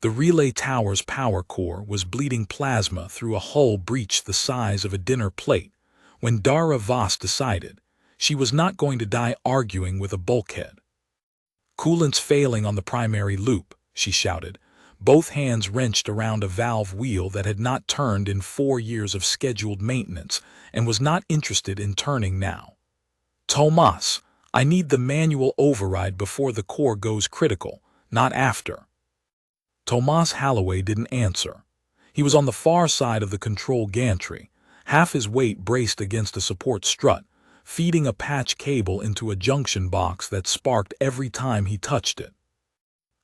The relay tower's power core was bleeding plasma through a hole breached the size of a dinner plate when Dara Voss decided she was not going to die arguing with a bulkhead. "Coolant's failing on the primary loop," she shouted, both hands wrenched around a valve wheel that had not turned in 4 years of scheduled maintenance and was not interested in turning now. "Tomas, I need the manual override before the core goes critical, not after." Tomas Holloway didn't answer. He was on the far side of the control gantry, half his weight braced against a support strut, feeding a patch cable into a junction box that sparked every time he touched it.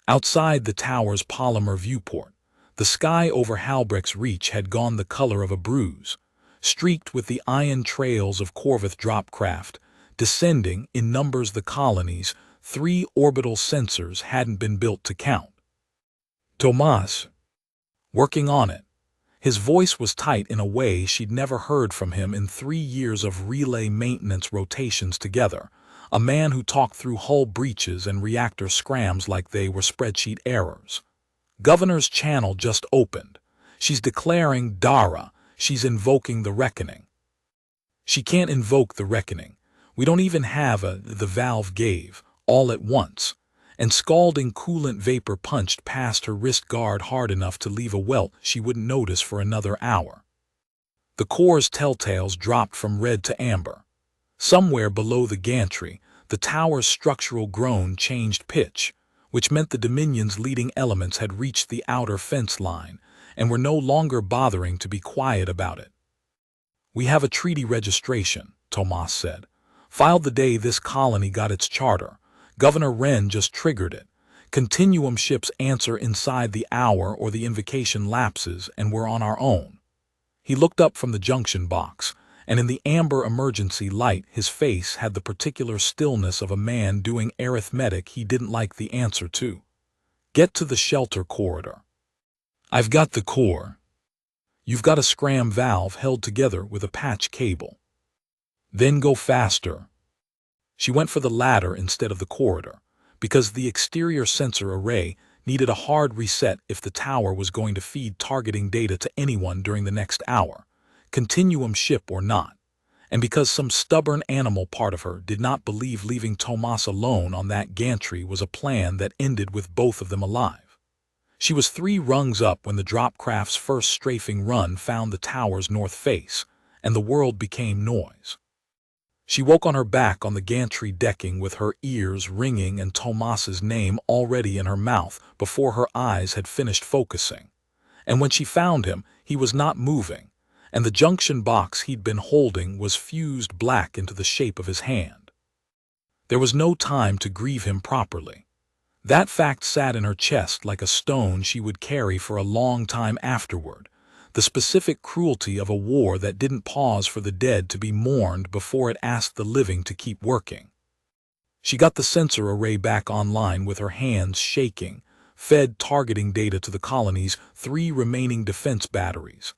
Outside the tower's polymer viewport, the sky over Halbrecht's Reach had gone the color of a bruise, streaked with the ion trails of Corvith dropcraft, descending in numbers the colony's 3 orbital sensors hadn't been built to count. "Tomas." "Working on it." His voice was tight in a way she'd never heard from him in 3 years of relay maintenance rotations together, a man who talked through hull breaches and reactor scrams like they were spreadsheet errors. "Governor's channel just opened. She's declaring Dara. She's invoking the Reckoning." "She can't invoke the Reckoning. We don't even have the valve gave, all at once." And scalding coolant vapor punched past her wrist guard hard enough to leave a welt she wouldn't notice for another hour. The core's telltales dropped from red to amber. Somewhere below the gantry, the tower's structural groan changed pitch, which meant the Dominion's leading elements had reached the outer fence line and were no longer bothering to be quiet about it. "We have a treaty registration," Tomas said, "filed the day this colony got its charter. Governor Wren just triggered it. Continuum ships answer inside the hour or the invocation lapses, and we're on our own." He looked up from the junction box, and in the amber emergency light his face had the particular stillness of a man doing arithmetic he didn't like the answer to. "Get to the shelter corridor." "I've got the core." "You've got a scram valve held together with a patch cable." "Then go faster." She went for the ladder instead of the corridor, because the exterior sensor array needed a hard reset if the tower was going to feed targeting data to anyone during the next hour, continuum ship or not, and because some stubborn animal part of her did not believe leaving Tomas alone on that gantry was a plan that ended with both of them alive. She was 3 rungs up when the dropcraft's first strafing run found the tower's north face, and the world became noise. She woke on her back on the gantry decking with her ears ringing and Tomas's name already in her mouth before her eyes had finished focusing. And when she found him, he was not moving, and the junction box he'd been holding was fused black into the shape of his hand. There was no time to grieve him properly. That fact sat in her chest like a stone she would carry for a long time afterward. The specific cruelty of a war that didn't pause for the dead to be mourned before it asked the living to keep working. She got the sensor array back online with her hands shaking, fed targeting data to the colony's 3 remaining defense batteries,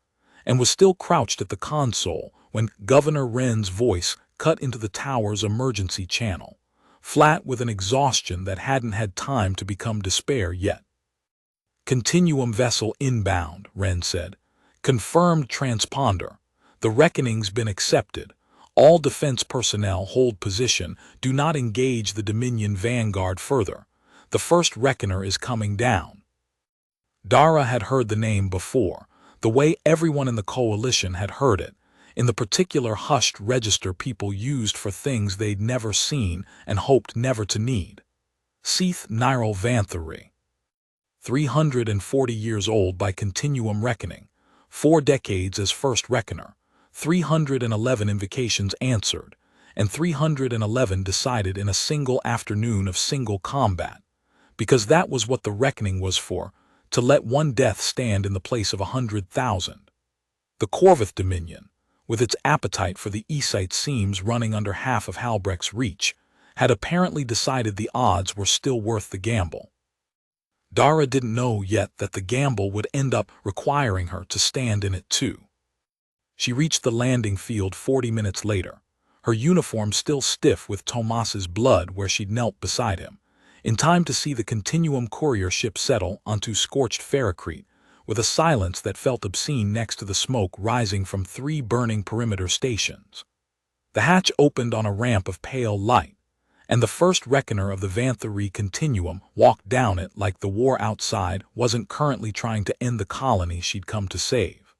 and was still crouched at the console when Governor Wren's voice cut into the tower's emergency channel, flat with an exhaustion that hadn't had time to become despair yet. "Continuum vessel inbound," Wren said. "Confirmed transponder. The Reckoning's been accepted. All defense personnel hold position. Do not engage the Dominion vanguard further. The first Reckoner is coming down." Dara had heard the name before, the way everyone in the coalition had heard it, in the particular hushed register people used for things they'd never seen and hoped never to need. Saeth Nyrel Vantherae. 340 years old by continuum reckoning. 4 decades as first Reckoner, 311 invocations answered, and 311 decided in a single afternoon of single combat, because that was what the Reckoning was for, to let one death stand in the place of 100,000. The Corvith Dominion, with its appetite for the Esite seams running under half of Halbrecht's Reach, had apparently decided the odds were still worth the gamble. Dara didn't know yet that the gamble would end up requiring her to stand in it too. She reached the landing field 40 minutes later, her uniform still stiff with Tomas's blood where she'd knelt beside him, in time to see the Continuum courier ship settle onto scorched Ferrocrete, with a silence that felt obscene next to the smoke rising from 3 burning perimeter stations. The hatch opened on a ramp of pale light, and the first reckoner of the Vantherae Continuum walked down it like the war outside wasn't currently trying to end the colony she'd come to save.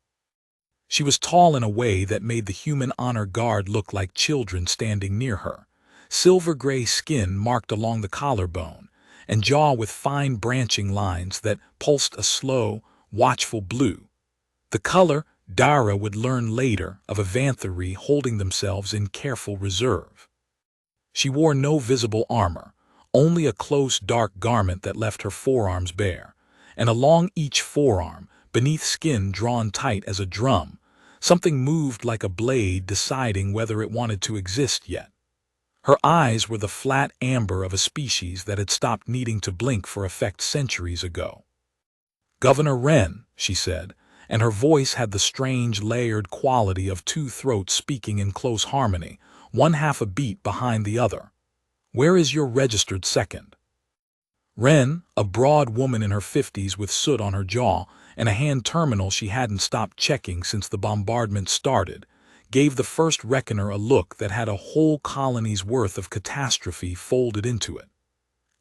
She was tall in a way that made the human honor guard look like children standing near her, silver-gray skin marked along the collarbone, and jaw with fine branching lines that pulsed a slow, watchful blue. The color, Dara would learn later, of a Vantherae holding themselves in careful reserve. She wore no visible armor, only a close dark garment that left her forearms bare, and along each forearm, beneath skin drawn tight as a drum, something moved like a blade deciding whether it wanted to exist yet. Her eyes were the flat amber of a species that had stopped needing to blink for effect centuries ago. "Governor Wren," she said, and her voice had the strange layered quality of 2 throats speaking in close harmony, one half a beat behind the other. "Where is your registered second?" Wren, a broad woman in her 50s with soot on her jaw and a hand terminal she hadn't stopped checking since the bombardment started, gave the first reckoner a look that had a whole colony's worth of catastrophe folded into it.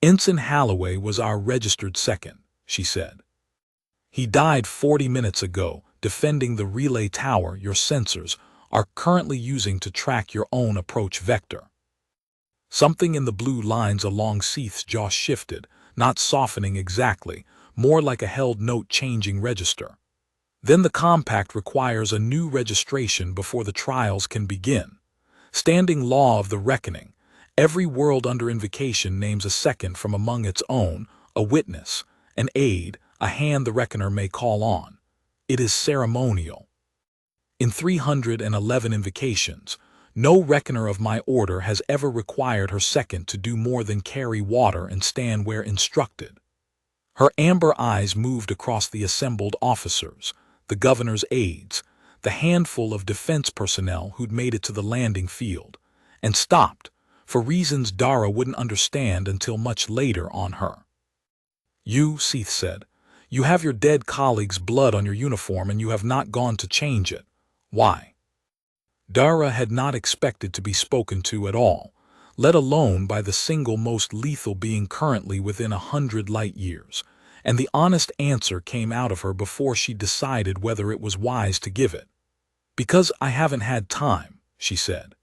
"Ensign Halloway was our registered second," she said. "He died 40 minutes ago, defending the relay tower your sensors are currently using to track your own approach vector." Something in the blue lines along Saeth's jaw shifted, not softening exactly, more like a held note-changing register. "Then the compact requires a new registration before the trials can begin. Standing law of the reckoning, every world under invocation names a second from among its own, a witness, an aide, a hand the reckoner may call on. It is ceremonial. In 311 invocations, no reckoner of my order has ever required her second to do more than carry water and stand where instructed." Her amber eyes moved across the assembled officers, the governor's aides, the handful of defense personnel who'd made it to the landing field, and stopped, for reasons Dara wouldn't understand until much later on her. "You," Saeth said, "you have your dead colleague's blood on your uniform and you have not gone to change it. Why?" Dara had not expected to be spoken to at all, let alone by the single most lethal being currently within 100 light years, and the honest answer came out of her before she decided whether it was wise to give it. "Because I haven't had time," she said.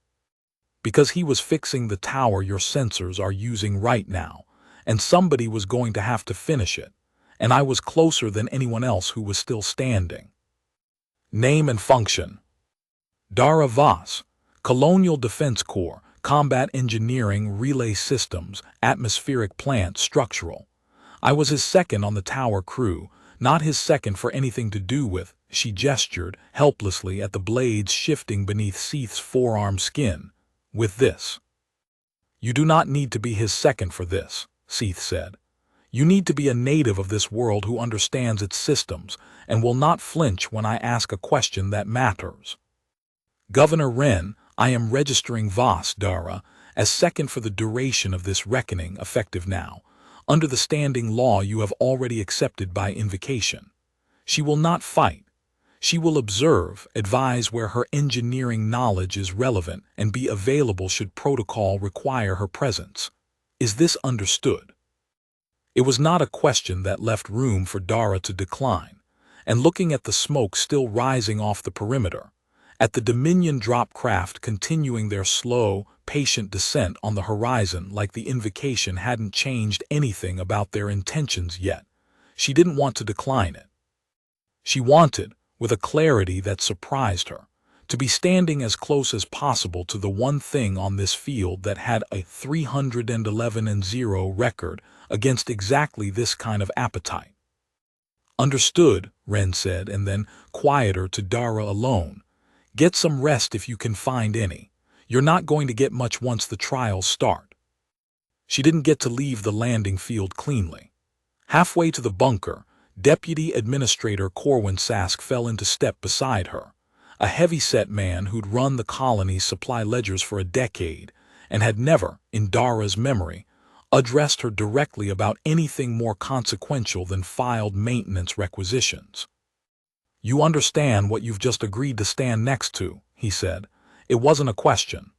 "Because he was fixing the tower your sensors are using right now, and somebody was going to have to finish it, and I was closer than anyone else who was still standing." "Name and function." "Dara Voss, Colonial Defense Corps, Combat Engineering, Relay Systems, Atmospheric Plant, Structural. I was his second on the tower crew, not his second for anything to do with," she gestured helplessly at the blades shifting beneath Saeth's forearm skin, "with this." "You do not need to be his second for this," Saeth said. "You need to be a native of this world who understands its systems and will not flinch when I ask a question that matters." "Governor Wren, I am registering Voss, Dara, as second for the duration of this reckoning, effective now, under the standing law you have already accepted by invocation. She will not fight. She will observe, advise where her engineering knowledge is relevant, and be available should protocol require her presence. Is this understood?" It was not a question that left room for Dara to decline, and looking at the smoke still rising off the perimeter, at the Dominion drop craft continuing their slow, patient descent on the horizon like the invocation hadn't changed anything about their intentions yet, she didn't want to decline it. She wanted, with a clarity that surprised her, to be standing as close as possible to the one thing on this field that had a 311-0 record against exactly this kind of appetite. "Understood," Wren said, and then, quieter to Dara alone, "Get some rest if you can find any. You're not going to get much once the trials start." She didn't get to leave the landing field cleanly. Halfway to the bunker, Deputy Administrator Corwin Sask fell into step beside her, a heavy-set man who'd run the colony's supply ledgers for a decade and had never, in Dara's memory, addressed her directly about anything more consequential than filed maintenance requisitions. "You understand what you've just agreed to stand next to," he said. "It wasn't a question.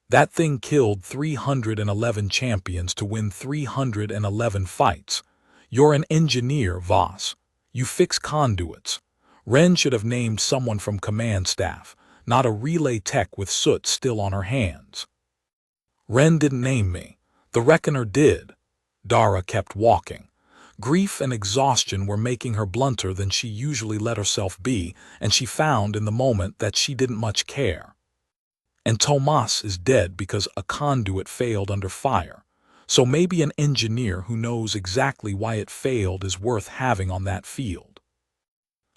That thing killed 311 champions to win 311 fights. You're an engineer, Voss. You fix conduits. Ren should have named someone from command staff, not a relay tech with soot still on her hands." "Ren didn't name me. The Reckoner did." Dara kept walking. Grief and exhaustion were making her blunter than she usually let herself be, and she found in the moment that she didn't much care. "And Tomas is dead because a conduit failed under fire. So maybe an engineer who knows exactly why it failed is worth having on that field."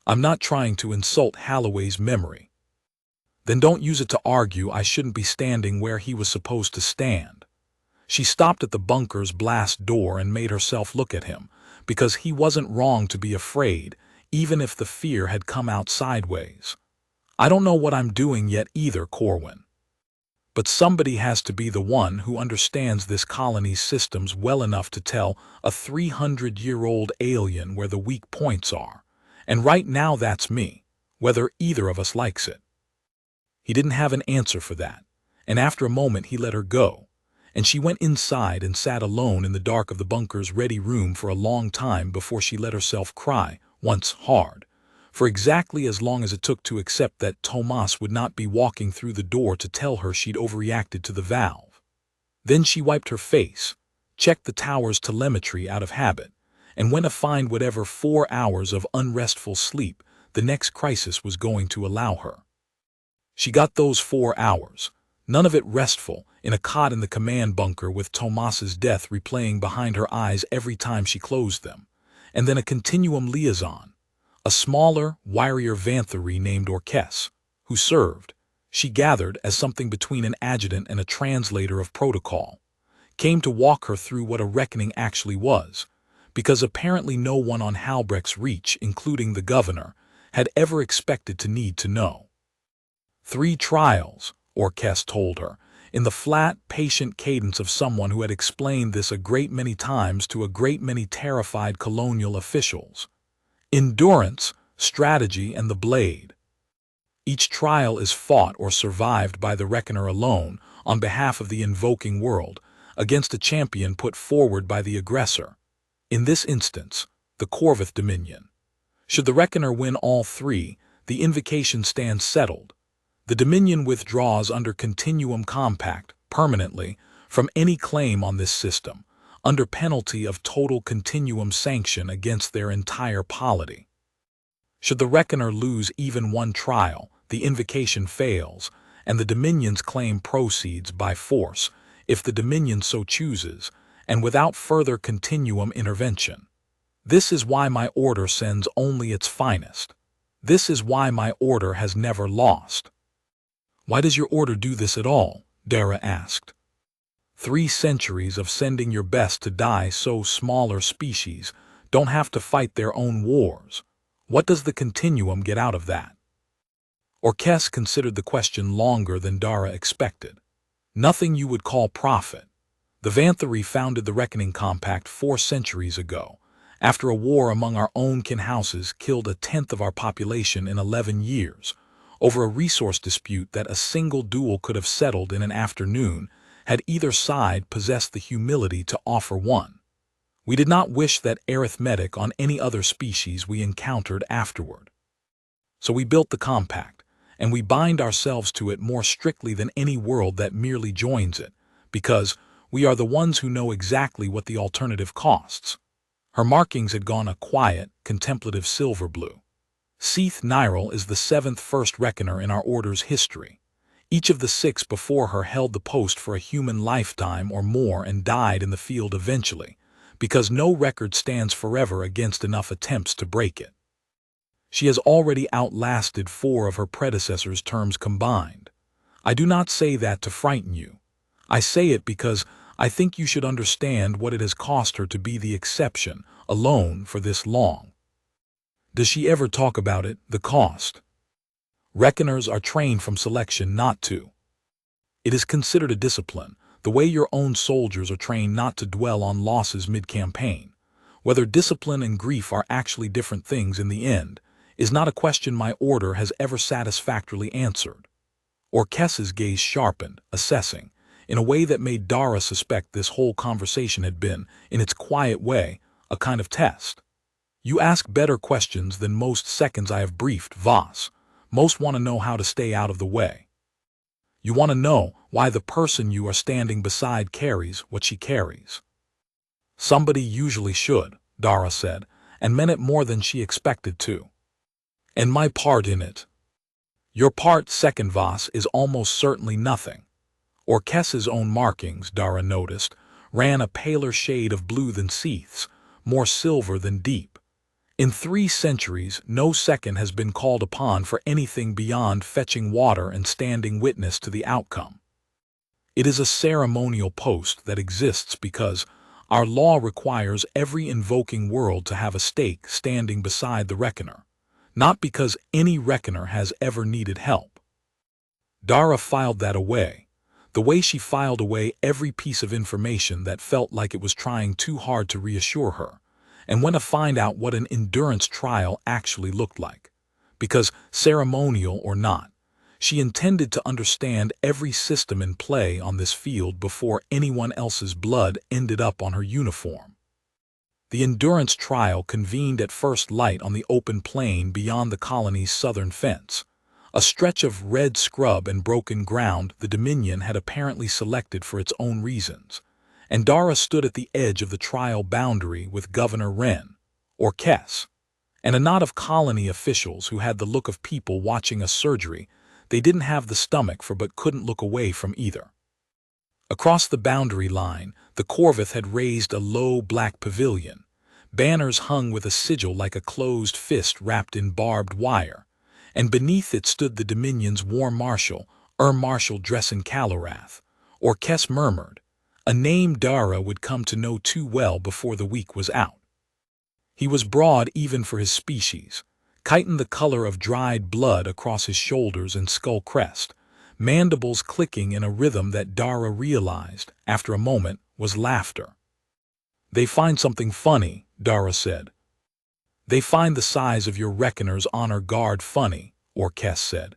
"I'm not trying to insult Holloway's memory." "Then don't use it to argue I shouldn't be standing where he was supposed to stand." She stopped at the bunker's blast door and made herself look at him, because he wasn't wrong to be afraid, even if the fear had come out sideways. "I don't know what I'm doing yet either, Corwin. But somebody has to be the one who understands this colony's systems well enough to tell a 300-year-old alien where the weak points are. And right now that's me, whether either of us likes it." He didn't have an answer for that, and after a moment he let her go, and she went inside and sat alone in the dark of the bunker's ready room for a long time before she let herself cry, once hard, for exactly as long as it took to accept that Tomas would not be walking through the door to tell her she'd overreacted to the valve. Then she wiped her face, checked the tower's telemetry out of habit, and went to find whatever 4 hours of unrestful sleep the next crisis was going to allow her. She got those 4 hours, none of it restful, in a cot in the command bunker with Tomas's death replaying behind her eyes every time she closed them, and then a continuum liaison, a smaller, wirier Vantherae named Orcs, who served, she gathered, as something between an adjutant and a translator of protocol, came to walk her through what a reckoning actually was, because apparently no one on Halbrecht's reach, including the governor, had ever expected to need to know. 3 trials, Orcs told her, in the flat, patient cadence of someone who had explained this a great many times to a great many terrified colonial officials. Endurance, strategy, and the blade. Each trial is fought or survived by the Reckoner alone, on behalf of the invoking world, against a champion put forward by the aggressor. In this instance, the Corvith Dominion. Should the Reckoner win all 3, the invocation stands settled. The Dominion withdraws under Continuum Compact, permanently, from any claim on this system, under penalty of total continuum sanction against their entire polity. Should the Reckoner lose even one trial, the invocation fails, and the Dominion's claim proceeds by force, if the Dominion so chooses, and without further continuum intervention. This is why my order sends only its finest. This is why my order has never lost. "Why does your order do this at all?" Dara asked. 3 centuries of sending your best to die so smaller species don't have to fight their own wars. What does the continuum get out of that? Orcs considered the question longer than Dara expected. "Nothing you would call profit. The Vantherae founded the Reckoning Compact 4 centuries ago, after a war among our own kin houses killed 1/10 of our population in 11 years, over a resource dispute that a single duel could have settled in an afternoon, had either side possessed the humility to offer one. We did not wish that arithmetic on any other species we encountered afterward. So we built the compact, and we bind ourselves to it more strictly than any world that merely joins it, because we are the ones who know exactly what the alternative costs." Her markings had gone a quiet, contemplative silver blue. Saeth Nyrel is the 7th First Reckoner in our Order's history. Each of the 6 before her held the post for a human lifetime or more and died in the field eventually, because no record stands forever against enough attempts to break it. She has already outlasted 4 of her predecessors' terms combined. I do not say that to frighten you. I say it because I think you should understand what it has cost her to be the exception, alone, for this long. Does she ever talk about it, the cost? Reckoners are trained from selection not to. It is considered a discipline, the way your own soldiers are trained not to dwell on losses mid-campaign. Whether discipline and grief are actually different things in the end is not a question my order has ever satisfactorily answered. Orques's gaze sharpened, assessing, in a way that made Dara suspect this whole conversation had been, in its quiet way, a kind of test. You ask better questions than most seconds I have briefed, Voss. Most want to know how to stay out of the way. You want to know why the person you are standing beside carries what she carries. Somebody usually should, Dara said, and meant it more than she expected to. And my part in it. Your part, second Voss, is almost certainly nothing. Orques's own markings, Dara noticed, ran a paler shade of blue than Saeth's, more silver than deep. In 3 centuries, no second has been called upon for anything beyond fetching water and standing witness to the outcome. It is a ceremonial post that exists because our law requires every invoking world to have a stake standing beside the Reckoner, not because any Reckoner has ever needed help. Dara filed that away, the way she filed away every piece of information that felt like it was trying too hard to reassure her, and went to find out what an endurance trial actually looked like. Because, ceremonial or not, she intended to understand every system in play on this field before anyone else's blood ended up on her uniform. The endurance trial convened at first light on the open plain beyond the colony's southern fence, a stretch of red scrub and broken ground the Dominion had apparently selected for its own reasons, and Dara stood at the edge of the trial boundary with Governor Wren, Orques, and a knot of colony officials who had the look of people watching a surgery they didn't have the stomach for but couldn't look away from either. Across the boundary line, the Corvith had raised a low black pavilion, banners hung with a sigil like a closed fist wrapped in barbed wire, and beneath it stood the Dominion's War Marshal, Marshal Dressin Calorath. Orques murmured, a name Dara would come to know too well before the week was out. He was broad even for his species, chitin the color of dried blood across his shoulders and skull crest, mandibles clicking in a rhythm that Dara realized, after a moment, was laughter. They find something funny, Dara said. They find the size of your Reckoner's honor guard funny, Orques said.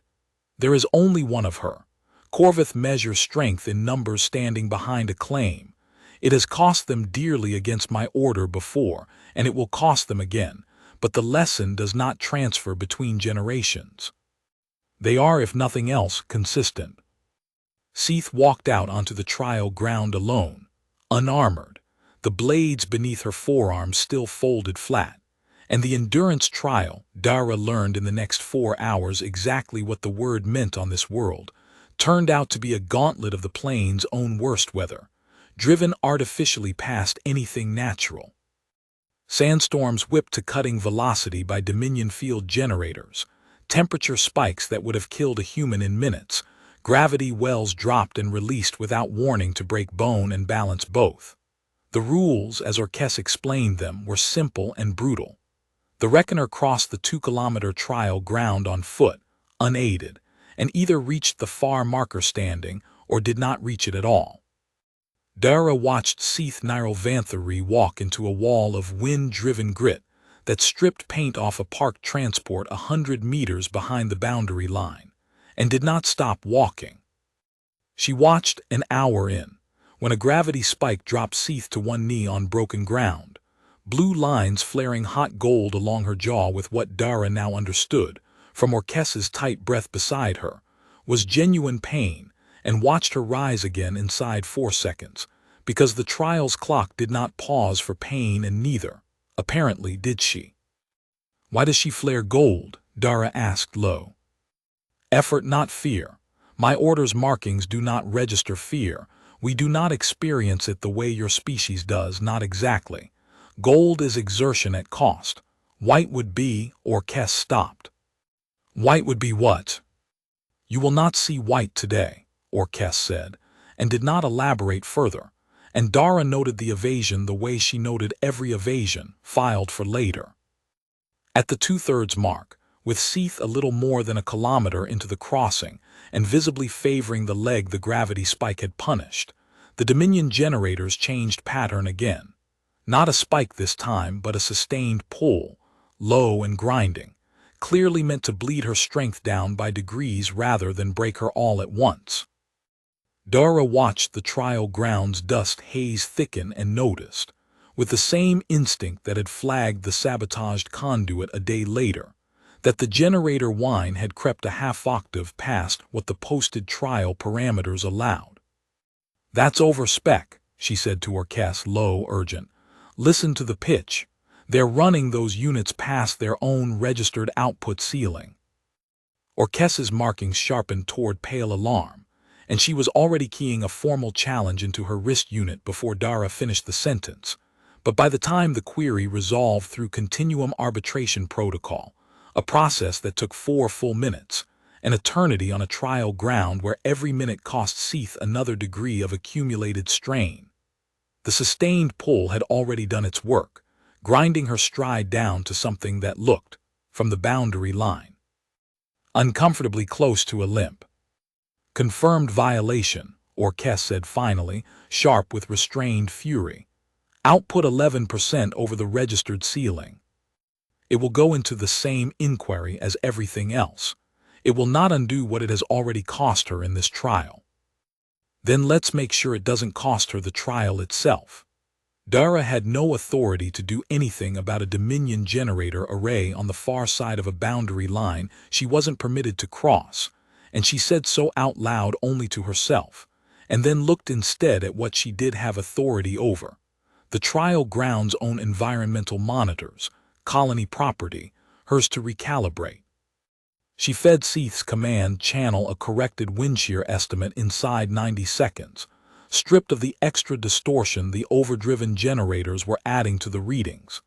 There is only one of her. Corvith measures strength in numbers standing behind a claim. It has cost them dearly against my order before, and it will cost them again, but the lesson does not transfer between generations. They are, if nothing else, consistent. Saeth walked out onto the trial ground alone, unarmored, the blades beneath her forearms still folded flat, and the endurance trial, Dara learned in the next 4 hours exactly what the word meant on this world, turned out to be a gauntlet of the plains' own worst weather, driven artificially past anything natural. Sandstorms whipped to cutting velocity by Dominion field generators, temperature spikes that would have killed a human in minutes, gravity wells dropped and released without warning to break bone and balance both. The rules, as Orques explained them, were simple and brutal. The Reckoner crossed the 2-kilometer trial ground on foot, unaided, and either reached the far marker standing or did not reach it at all. Dara watched Saeth Nyrel Vantherae walk into a wall of wind-driven grit that stripped paint off a parked transport 100 meters behind the boundary line, and did not stop walking. She watched an hour in, when a gravity spike dropped Saeth to one knee on broken ground, blue lines flaring hot gold along her jaw with what Dara now understood, from Orques's tight breath beside her, was genuine pain, and watched her rise again inside 4 seconds, because the trial's clock did not pause for pain and neither, apparently, did she. Why does she flare gold? Dara asked low. Effort, not fear. My order's markings do not register fear. We do not experience it the way your species does, not exactly. Gold is exertion at cost. White would be, Orques stopped. White would be what? You will not see white today, Orques said, and did not elaborate further, and Dara noted the evasion the way she noted every evasion, filed for later. At the 2/3 mark, with Saeth a little more than a kilometer into the crossing and visibly favoring the leg the gravity spike had punished, The Dominion generators changed pattern again. Not a spike this time, but a sustained pull, low and grinding, clearly meant to bleed her strength down by degrees rather than break her all at once. Dara watched the trial ground's dust haze thicken and noticed, with the same instinct that had flagged the sabotaged conduit a day later, that the generator whine had crept a half-octave past what the posted trial parameters allowed. "That's over spec," she said to Orques, low, urgent. "Listen to the pitch. They're running those units past their own registered output ceiling." Orques's markings sharpened toward pale alarm, and she was already keying a formal challenge into her wrist unit before Dara finished the sentence. But by the time the query resolved through continuum arbitration protocol, a process that took 4 full minutes, an eternity on a trial ground where every minute cost Saeth another degree of accumulated strain, the sustained pull had already done its work, grinding her stride down to something that looked, from the boundary line, uncomfortably close to a limp. "Confirmed violation," Orques said finally, sharp with restrained fury. "Output 11% over the registered ceiling. It will go into the same inquiry as everything else. It will not undo what it has already cost her in this trial. Then let's make sure it doesn't cost her the trial itself." Dara had no authority to do anything about a Dominion generator array on the far side of a boundary line she wasn't permitted to cross, and she said so out loud only to herself, and then looked instead at what she did have authority over: the trial ground's own environmental monitors, colony property, hers to recalibrate. She fed Saeth's command channel a corrected wind shear estimate inside 90 seconds, stripped of the extra distortion the overdriven generators were adding to the readings,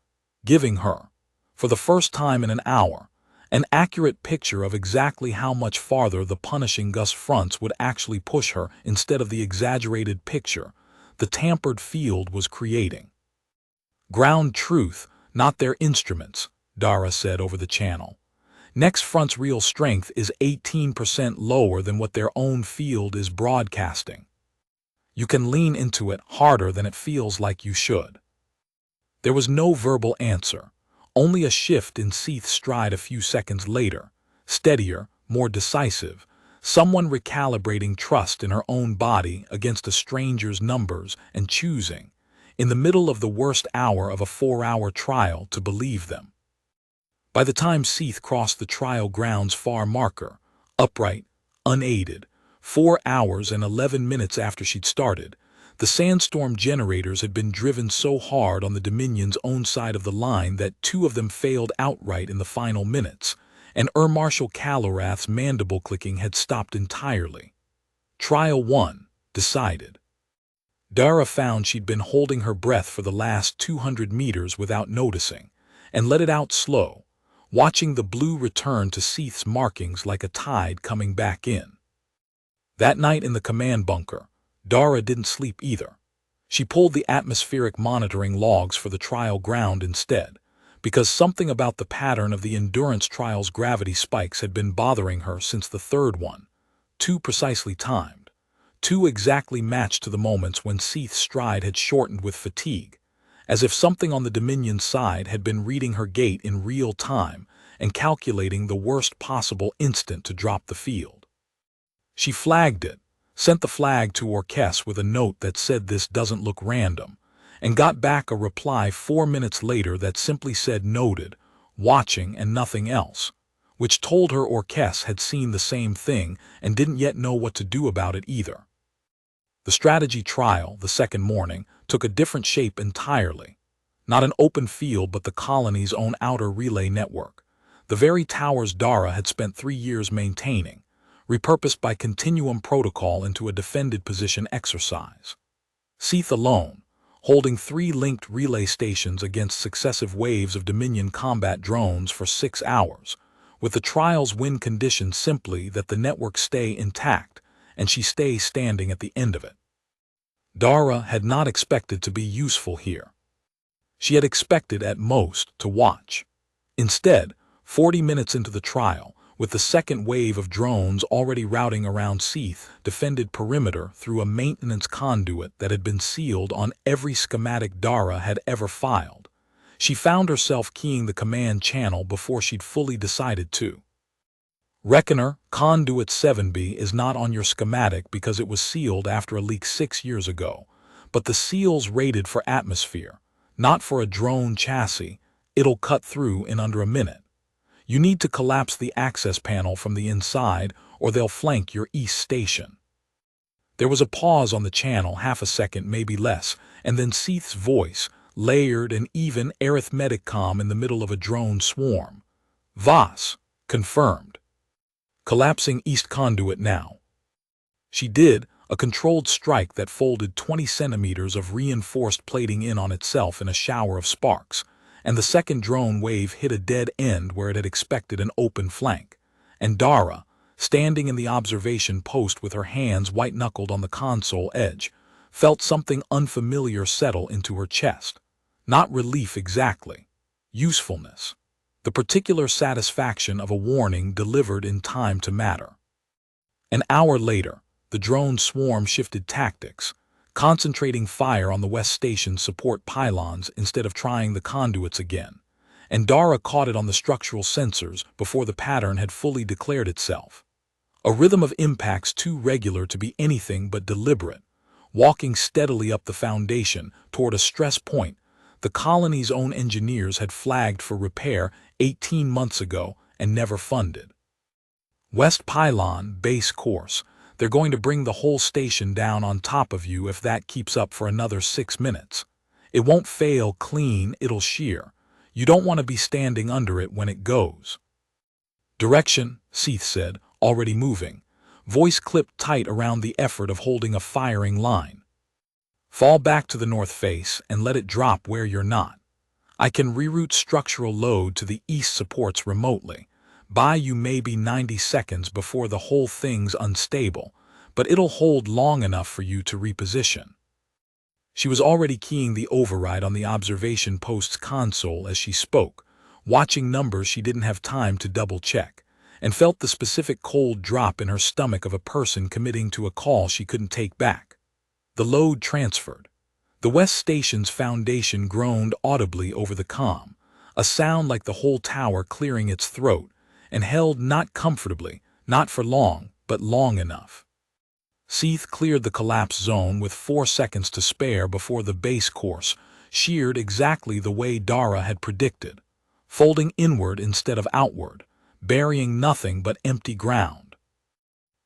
giving her, for the first time in an hour, an accurate picture of exactly how much farther the punishing gust fronts would actually push her instead of the exaggerated picture the tampered field was creating. "Ground truth, not their instruments," Dara said over the channel. "Next front's real strength is 18% lower than what their own field is broadcasting. You can lean into it harder than it feels like you should." There was no verbal answer, only a shift in Saeth's stride a few seconds later, steadier, more decisive, someone recalibrating trust in her own body against a stranger's numbers and choosing, in the middle of the worst hour of a 4-hour trial, to believe them. By the time Saeth crossed the trial ground's far marker, upright, unaided, 4 hours and 11 minutes after she'd started, the sandstorm generators had been driven so hard on the Dominion's own side of the line that 2 of them failed outright in the final minutes, and Marshal Calorath's mandible clicking had stopped entirely. Trial 1, decided. Dara found she'd been holding her breath for the last 200 meters without noticing, and let it out slow, watching the blue return to Saeth's markings like a tide coming back in. That night in the command bunker, Dara didn't sleep either. She pulled the atmospheric monitoring logs for the trial ground instead, because something about the pattern of the endurance trial's gravity spikes had been bothering her since the third one, too precisely timed. 2 exactly matched to the moments when Saeth's stride had shortened with fatigue, as if something on the Dominion side had been reading her gait in real time and calculating the worst possible instant to drop the field. She flagged it, sent the flag to Orques with a note that said "this doesn't look random," and got back a reply 4 minutes later that simply said "noted, watching and nothing else," which told her Orques had seen the same thing and didn't yet know what to do about it either. The strategy trial, the second morning, took a different shape entirely. Not an open field but the colony's own outer relay network, the very towers Dara had spent 3 years maintaining, repurposed by continuum protocol into a defended position exercise. Saeth alone, holding 3 linked relay stations against successive waves of Dominion combat drones for 6 hours, with the trial's win condition simply that the network stay intact and she stay standing at the end of it. Dara had not expected to be useful here. She had expected at most to watch. Instead, 40 minutes into the trial, with the second wave of drones already routing around Saeth defended perimeter through a maintenance conduit that had been sealed on every schematic Dara had ever filed. She found herself keying the command channel before she'd fully decided to. Reckoner, Conduit 7B is not on your schematic because it was sealed after a leak 6 years ago, but the seal's rated for atmosphere, not for a drone chassis. It'll cut through in under a minute. You need to collapse the access panel from the inside or they'll flank your east station. There was a pause on the channel, half a second, maybe less, and then Saeth's voice, layered and even arithmetic calm in the middle of a drone swarm. Voss, confirmed. Collapsing east conduit now. She did, a controlled strike that folded 20 centimeters of reinforced plating in on itself in a shower of sparks, and the second drone wave hit a dead end where it had expected an open flank, and Dara, standing in the observation post with her hands white-knuckled on the console edge, felt something unfamiliar settle into her chest. Not relief exactly. Usefulness. The particular satisfaction of a warning delivered in time to matter. An hour later, the drone swarm shifted tactics, concentrating fire on the West Station's support pylons instead of trying the conduits again, and Dara caught it on the structural sensors before the pattern had fully declared itself. A rhythm of impacts too regular to be anything but deliberate, walking steadily up the foundation toward a stress point the colony's own engineers had flagged for repair 18 months ago and never funded. West Pylon, base course. They're going to bring the whole station down on top of you if that keeps up for another 6 minutes. It won't fail clean, it'll shear. You don't want to be standing under it when it goes. Direction, Saeth said, already moving, voice clipped tight around the effort of holding a firing line. Fall back to the north face and let it drop where you're not. I can reroute structural load to the east supports remotely. Buy you maybe 90 seconds before the whole thing's unstable, but it'll hold long enough for you to reposition. She was already keying the override on the observation post's console as she spoke, watching numbers she didn't have time to double-check, and felt the specific cold drop in her stomach of a person committing to a call she couldn't take back. The load transferred. The West Station's foundation groaned audibly over the comm, a sound like the whole tower clearing its throat, and held not comfortably, not for long, but long enough. Saeth cleared the collapse zone with 4 seconds to spare before the base course sheared exactly the way Dara had predicted, folding inward instead of outward, burying nothing but empty ground.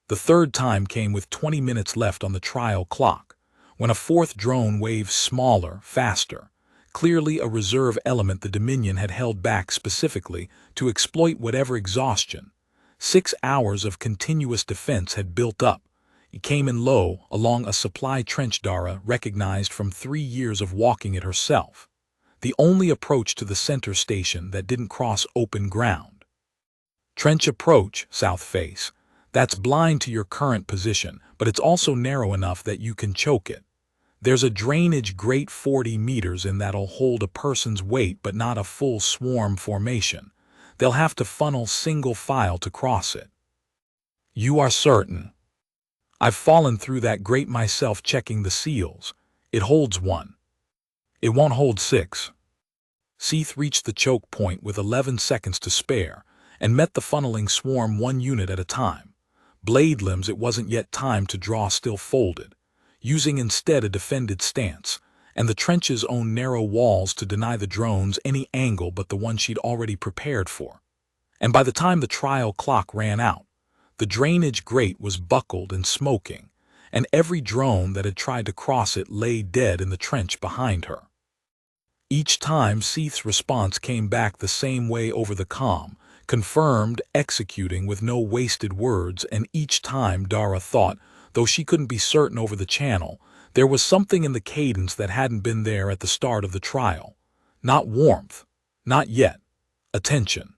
The third time came with 20 minutes left on the trial clock, when a fourth drone wave, smaller, faster, clearly a reserve element the Dominion had held back specifically to exploit whatever exhaustion 6 hours of continuous defense had built up. It came in low along a supply trench Dara recognized from 3 years of walking it herself, the only approach to the center station that didn't cross open ground. Trench approach, south face. That's blind to your current position, but it's also narrow enough that you can choke it. There's a drainage grate 40 meters in that'll hold a person's weight but not a full swarm formation. They'll have to funnel single file to cross it. You are certain? I've fallen through that grate myself checking the seals. It holds 1. It won't hold 6. Saeth reached the choke point with 11 seconds to spare and met the funneling swarm 1 unit at a time. Blade limbs it wasn't yet time to draw still folded, using instead a defended stance, and the trench's own narrow walls to deny the drones any angle but the one she'd already prepared for. And by the time the trial clock ran out, the drainage grate was buckled and smoking, and every drone that had tried to cross it lay dead in the trench behind her. Each time Saeth's response came back the same way over the comm, confirmed, executing with no wasted words, and each time Dara thought, though she couldn't be certain over the channel, there was something in the cadence that hadn't been there at the start of the trial. Not warmth. Not yet. Attention.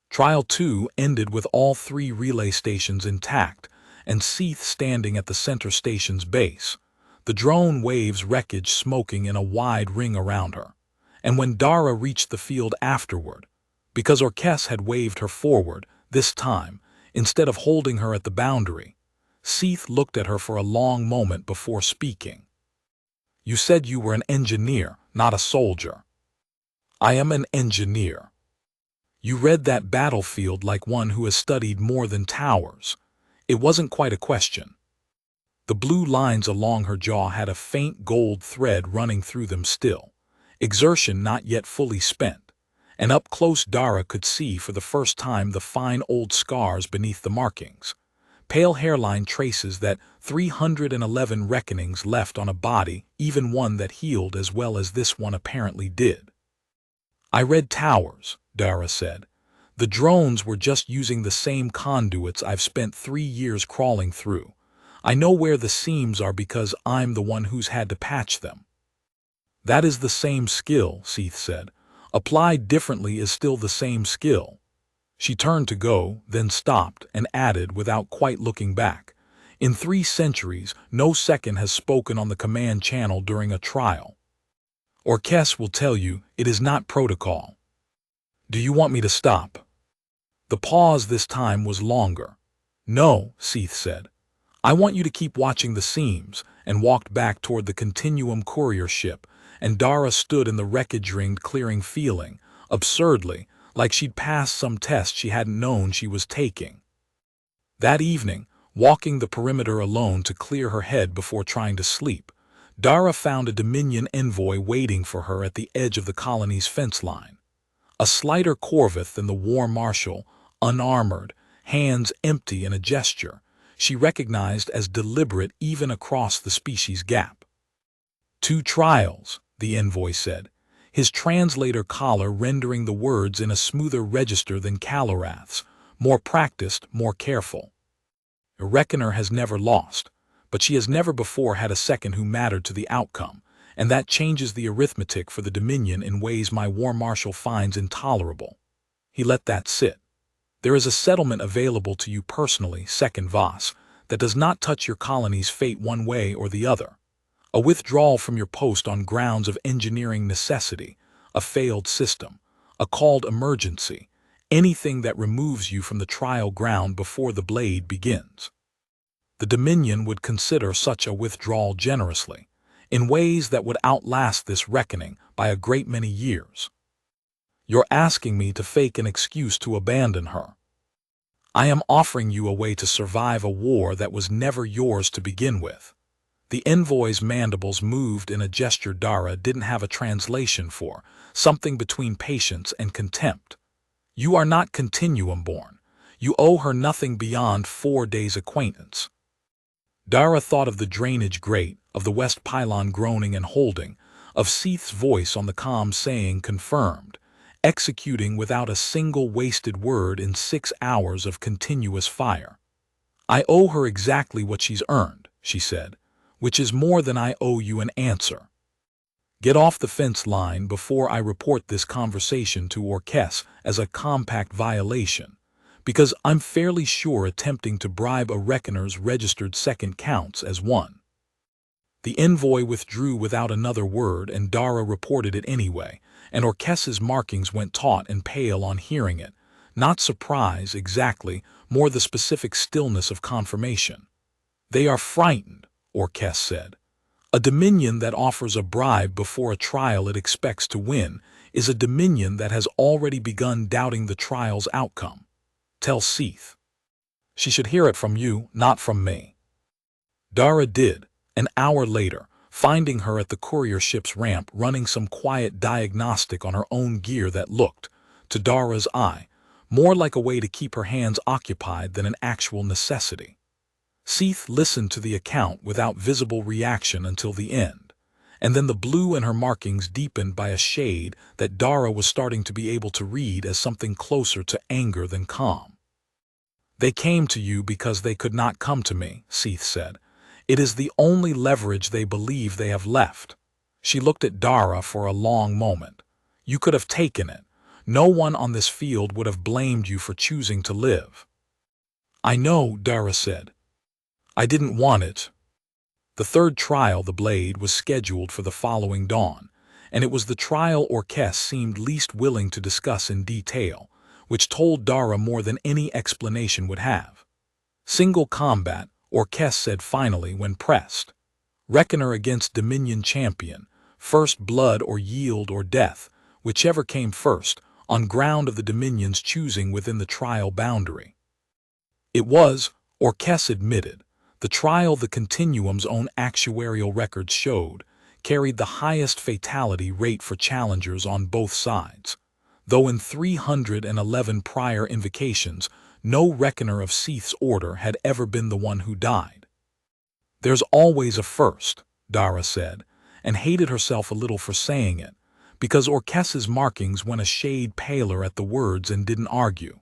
Trial 2 ended with all 3 relay stations intact, and Saeth standing at the center station's base, the drone wave's wreckage smoking in a wide ring around her. And when Dara reached the field afterward, because Orques had waved her forward, This time, instead of holding her at the boundary, Saeth looked at her for a long moment before speaking. "You said you were an engineer, not a soldier." "I am an engineer." "You read that battlefield like one who has studied more than towers." It wasn't quite a question. The blue lines along her jaw had a faint gold thread running through them still, exertion not yet fully spent, and up close Dara could see for the first time the fine old scars beneath the markings, pale hairline traces that 311 reckonings left on a body, even one that healed as well as this one apparently did. "I read towers," Dara said. "The drones were just using the same conduits I've spent 3 years crawling through. I know where the seams are because I'm the one who's had to patch them." "That is the same skill," Saeth said. "Applied differently is still the same skill." She turned to go, then stopped, and added without quite looking back, "In 3 centuries, no second has spoken on the command channel during a trial. Orcs will tell you it is not protocol. Do you want me to stop?" The pause this time was longer. "No," Saeth said. "I want you to keep watching the seams," and walked back toward the Continuum courier ship, and Dara stood in the wreckage-ringed clearing feeling, absurdly, like she'd passed some test she hadn't known she was taking. That evening, walking the perimeter alone to clear her head before trying to sleep, Dara found a Dominion envoy waiting for her at the edge of the colony's fence line. A slighter corvette than the war marshal, unarmored, hands empty in a gesture she recognized as deliberate even across the species gap. "2 trials," the envoy said, his translator collar rendering the words in a smoother register than Calorath's, more practiced, more careful. "A reckoner has never lost, but she has never before had a second who mattered to the outcome, and that changes the arithmetic for the Dominion in ways my war marshal finds intolerable." He let that sit. "There is a settlement available to you personally, Second Voss, that does not touch your colony's fate one way or the other. A withdrawal from your post on grounds of engineering necessity, a failed system, a called emergency, anything that removes you from the trial ground before the blade begins. The Dominion would consider such a withdrawal generously, in ways that would outlast this reckoning by a great many years. You're asking me to fake an excuse to abandon her. I am offering you a way to survive a war that was never yours to begin with." The envoy's mandibles moved in a gesture Dara didn't have a translation for, something between patience and contempt. "You are not Continuum-born. You owe her nothing beyond 4 days' acquaintance." Dara thought of the drainage grate, of the west pylon groaning and holding, of Saeth's voice on the comm saying confirmed, executing without a single wasted word in 6 hours of continuous fire. "I owe her exactly what she's earned," she said, "which is more than I owe you an answer. Get off the fence line before I report this conversation to Orcs as a compact violation, because I'm fairly sure attempting to bribe a reckoner's registered second counts as one." The envoy withdrew without another word, and Dara reported it anyway, and Orcus's markings went taut and pale on hearing it. Not surprise, exactly, more the specific stillness of confirmation. "They are frightened," Orcus said. "A Dominion that offers a bribe before a trial it expects to win is a Dominion that has already begun doubting the trial's outcome. Tell Saeth. She should hear it from you, not from me." Dara did, an hour later, finding her at the courier ship's ramp running some quiet diagnostic on her own gear that looked, to Dara's eye, more like a way to keep her hands occupied than an actual necessity. Saeth listened to the account without visible reaction until the end, and then the blue in her markings deepened by a shade that Dara was starting to be able to read as something closer to anger than calm. "They came to you because they could not come to me," Saeth said. "It is the only leverage they believe they have left." She looked at Dara for a long moment. "You could have taken it. No one on this field would have blamed you for choosing to live." "I know," Dara said. "I didn't want it." The 3rd trial, the blade, was scheduled for the following dawn, and it was the trial Orcus seemed least willing to discuss in detail, which told Dara more than any explanation would have. Single combat, Orcs said finally when pressed. Reckoner against Dominion champion, first blood or yield or death, whichever came first, on ground of the Dominion's choosing within the trial boundary. It was, Orcs admitted, the trial the Continuum's own actuarial records showed carried the highest fatality rate for challengers on both sides, though in 311 prior invocations, no Reckoner of Saeth's order had ever been the one who died. There's always a first, Dara said, and hated herself a little for saying it, because Orcs's markings went a shade paler at the words and didn't argue.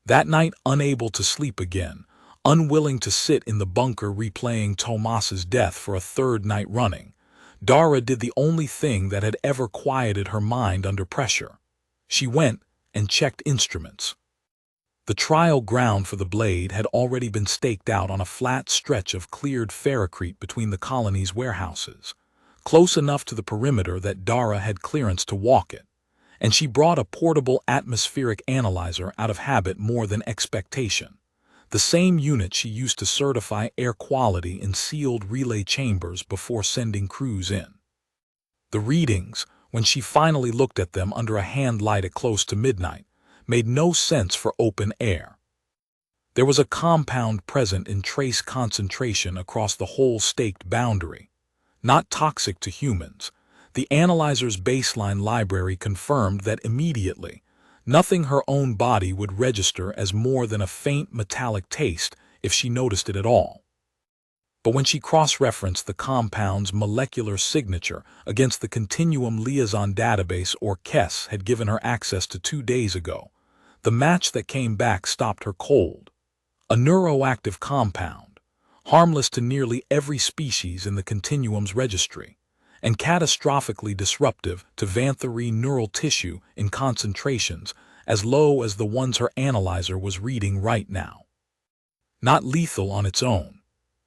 That night, unable to sleep again, unwilling to sit in the bunker replaying Tomas's death for a third night running, Dara did the only thing that had ever quieted her mind under pressure. She went and checked instruments. The trial ground for the blade had already been staked out on a flat stretch of cleared ferrocrete between the colony's warehouses, close enough to the perimeter that Dara had clearance to walk it, and she brought a portable atmospheric analyzer out of habit more than expectation, the same unit she used to certify air quality in sealed relay chambers before sending crews in. The readings, when she finally looked at them under a hand light at close to midnight, made no sense for open air. There was a compound present in trace concentration across the whole staked boundary, not toxic to humans. The analyzer's baseline library confirmed that immediately, nothing her own body would register as more than a faint metallic taste if she noticed it at all. But when she cross-referenced the compound's molecular signature against the Continuum Liaison database Orcs had given her access to 2 days ago, the match that came back stopped her cold. A neuroactive compound, harmless to nearly every species in the Continuum's registry, and catastrophically disruptive to Vantherae neural tissue in concentrations as low as the ones her analyzer was reading right now. Not lethal on its own,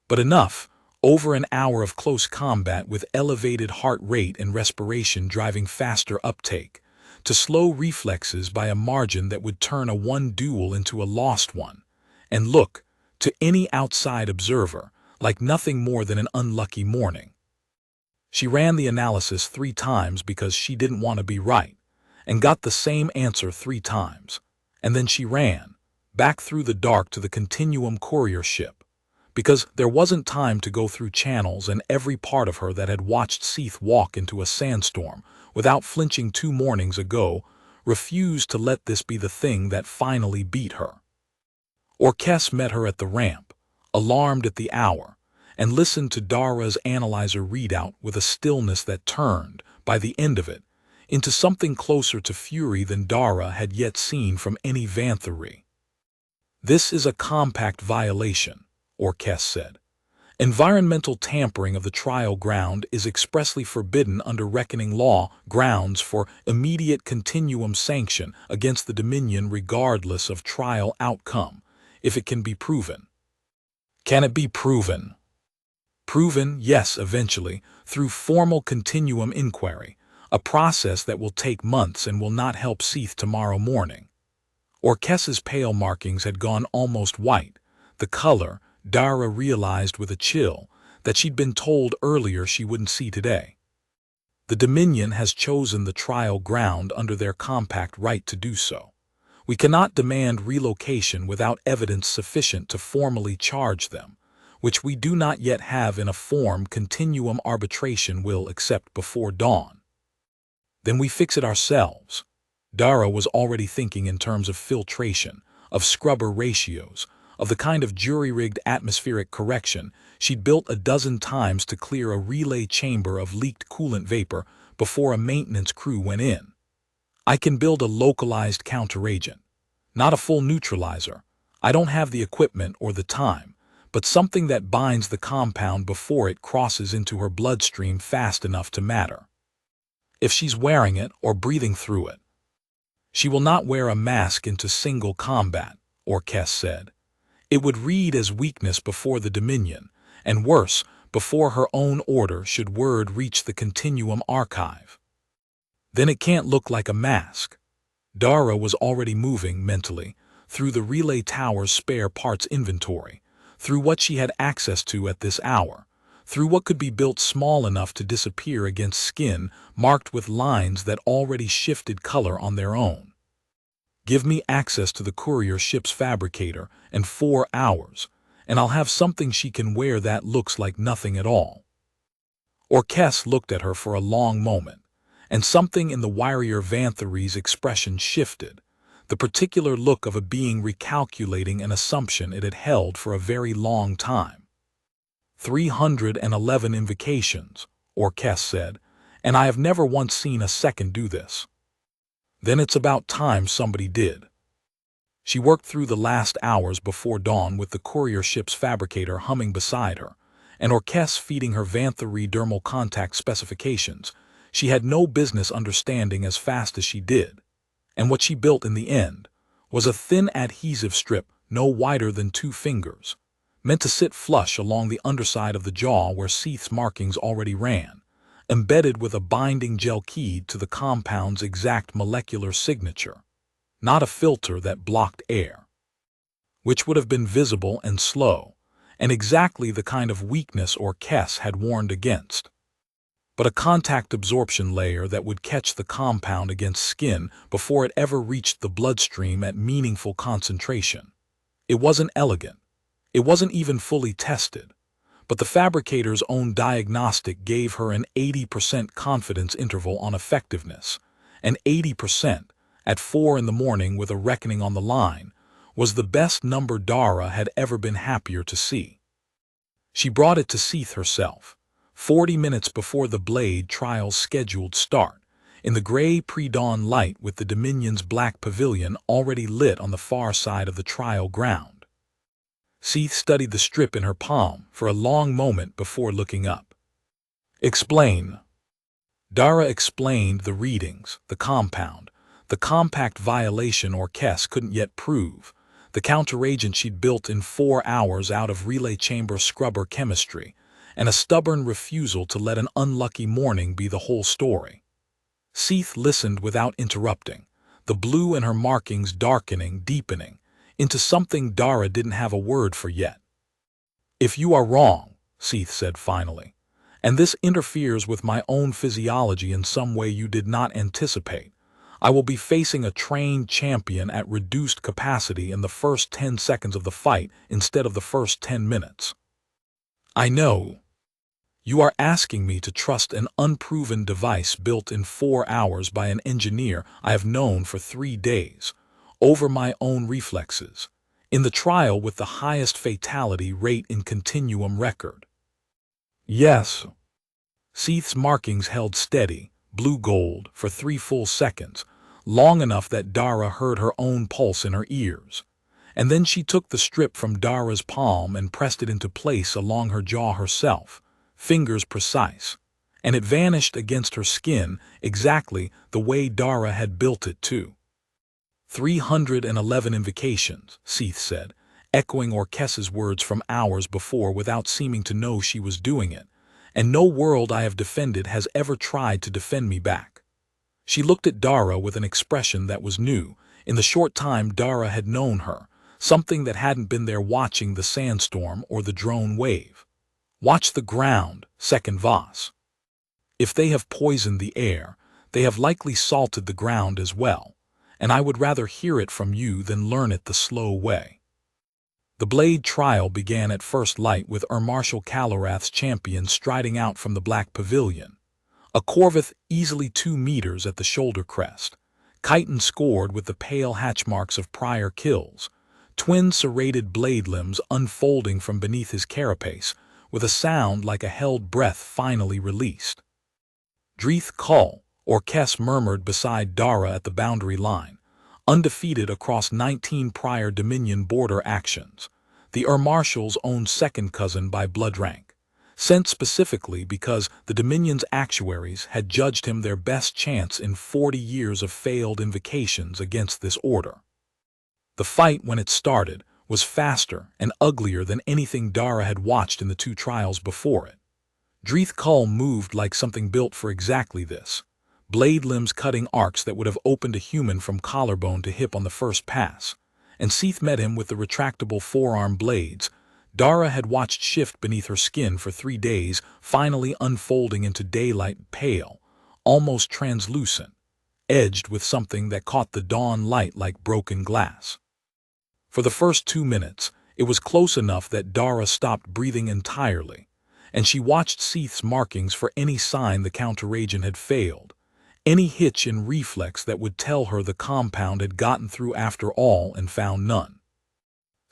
but enough, over an hour of close combat with elevated heart rate and respiration driving faster uptake, to slow reflexes by a margin that would turn a won duel into a lost one, and look, to any outside observer, like nothing more than an unlucky morning. She ran the analysis 3 times because she didn't want to be right, and got the same answer 3 times, and then she ran, back through the dark to the Continuum courier ship, because there wasn't time to go through channels and every part of her that had watched Saeth walk into a sandstorm without flinching 2 mornings ago refused to let this be the thing that finally beat her. Orcs met her at the ramp, alarmed at the hour, and listened to Dara's analyzer readout with a stillness that turned, by the end of it, into something closer to fury than Dara had yet seen from any Vantherae. "This is a compact violation," Orcs said. "Environmental tampering of the trial ground is expressly forbidden under reckoning law grounds for immediate Continuum sanction against the Dominion regardless of trial outcome, if it can be proven." "Can it be proven?" "Proven, yes, eventually, through formal Continuum inquiry, a process that will take months and will not help Saeth tomorrow morning." Orcs's pale markings had gone almost white, the color, Dara realized with a chill, that she'd been told earlier she wouldn't see today. The Dominion has chosen the trial ground under their compact right to do so. We cannot demand relocation without evidence sufficient to formally charge them, which we do not yet have in a form Continuum arbitration will accept before dawn. Then we fix it ourselves. Dara was already thinking in terms of filtration, of scrubber ratios, of the kind of jury-rigged atmospheric correction she'd built a dozen times to clear a relay chamber of leaked coolant vapor before a maintenance crew went in. I can build a localized counteragent, not a full neutralizer. I don't have the equipment or the time, but something that binds the compound before it crosses into her bloodstream fast enough to matter. If she's wearing it or breathing through it. She will not wear a mask into single combat, Orcs said. It would read as weakness before the Dominion, and worse, before her own order should word reach the Continuum archive. Then it can't look like a mask. Dara was already moving, mentally, through the relay tower's spare parts inventory, through what she had access to at this hour, through what could be built small enough to disappear against skin marked with lines that already shifted color on their own. Give me access to the courier ship's fabricator in 4 hours, and I'll have something she can wear that looks like nothing at all. Orcs looked at her for a long moment, and something in the warrior Vantherae's expression shifted, the particular look of a being recalculating an assumption it had held for a very long time. 311 invocations, Orcs said, and I have never once seen a second do this. Then it's about time somebody did. She worked through the last hours before dawn with the courier ship's fabricator humming beside her, and Orcs feeding her Vantherae dermal contact specifications she had no business understanding as fast as she did. And what she built in the end was a thin adhesive strip no wider than 2 fingers, meant to sit flush along the underside of the jaw where Saeth's markings already ran, embedded with a binding gel keyed to the compound's exact molecular signature, not a filter that blocked air. Which would have been visible and slow, and exactly the kind of weakness Orcs had warned against. But a contact absorption layer that would catch the compound against skin before it ever reached the bloodstream at meaningful concentration. It wasn't elegant. It wasn't even fully tested. But the fabricator's own diagnostic gave her an 80% confidence interval on effectiveness, and 80%, at 4 in the morning with a reckoning on the line, was the best number Dara had ever been happier to see. She brought it to Saeth herself, 40 minutes before the blade trial's scheduled start, in the gray pre-dawn light with the Dominion's black pavilion already lit on the far side of the trial ground. Saeth studied the strip in her palm for a long moment before looking up. Explain. Dara explained the readings, the compound, the compact violation Orcs couldn't yet prove, the counteragent she'd built in 4 hours out of relay chamber scrubber chemistry, and a stubborn refusal to let an unlucky morning be the whole story. Saeth listened without interrupting, the blue in her markings darkening, deepening, into something Dara didn't have a word for yet. If you are wrong, Saeth said finally, and this interferes with my own physiology in some way you did not anticipate, I will be facing a trained champion at reduced capacity in the first 10 seconds of the fight instead of the first 10 minutes. I know. You are asking me to trust an unproven device built in 4 hours by an engineer I have known for 3 days, over my own reflexes, in the trial with the highest fatality rate in continuum record. Yes. Saeth's markings held steady, blue-gold, for 3 full seconds, long enough that Dara heard her own pulse in her ears. And then she took the strip from Dara's palm and pressed it into place along her jaw herself, fingers precise, and it vanished against her skin exactly the way Dara had built it too. 311 invocations, Saeth said, echoing Orcs's words from hours before without seeming to know she was doing it, and no world I have defended has ever tried to defend me back. She looked at Dara with an expression that was new, in the short time Dara had known her, something that hadn't been there watching the sandstorm or the drone wave. Watch the ground, second Voss. If they have poisoned the air, they have likely salted the ground as well, and I would rather hear it from you than learn it the slow way. The blade trial began at first light with Marshal Calorath's champion striding out from the black pavilion, a corveth easily 2 meters at the shoulder crest, chitin scored with the pale hatchmarks of prior kills, twin serrated blade limbs unfolding from beneath his carapace, with a sound like a held breath finally released. Dreeth Cull, Orcs murmured beside Dara at the boundary line, undefeated across 19 prior Dominion border actions, the Marshal's own second cousin by blood rank, sent specifically because the Dominion's actuaries had judged him their best chance in 40 years of failed invocations against this order. The fight, when it started, was faster and uglier than anything Dara had watched in the 2 trials before it. Dreeth Cull moved like something built for exactly this, blade limbs cutting arcs that would have opened a human from collarbone to hip on the first pass, and Saeth met him with the retractable forearm blades Dara had watched shift beneath her skin for 3 days, finally unfolding into daylight, pale, almost translucent, edged with something that caught the dawn light like broken glass. For the first 2 minutes, it was close enough that Dara stopped breathing entirely, and she watched Saeth's markings for any sign the counteragent had failed, any hitch in reflex that would tell her the compound had gotten through after all and found none.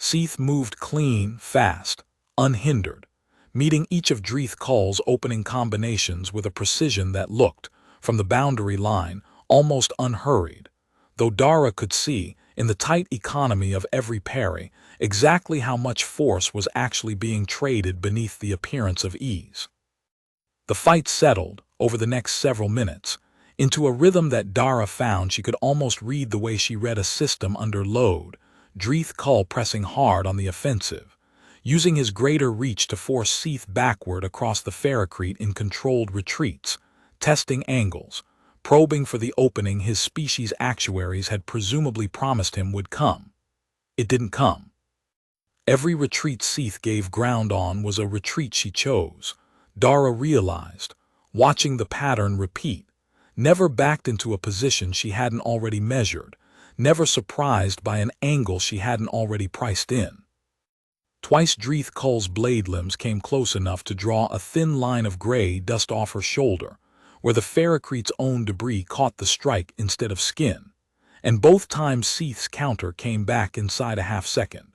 Saeth moved clean, fast, unhindered, meeting each of Dreeth Kull's opening combinations with a precision that looked, from the boundary line, almost unhurried, though Dara could see, in the tight economy of every parry, exactly how much force was actually being traded beneath the appearance of ease. The fight settled, over the next several minutes, into a rhythm that Dara found she could almost read the way she read a system under load, Dreeth Kull pressing hard on the offensive, using his greater reach to force Saeth backward across the Ferrocrete in controlled retreats, testing angles, probing for the opening his species actuaries had presumably promised him would come. It didn't come. Every retreat Saeth gave ground on was a retreat she chose, Dara realized, watching the pattern repeat, never backed into a position she hadn't already measured, never surprised by an angle she hadn't already priced in. Twice Dreeth Kull's blade limbs came close enough to draw a thin line of gray dust off her shoulder, where the Ferrocrete's own debris caught the strike instead of skin, and both times Saeth's counter came back inside a half-second,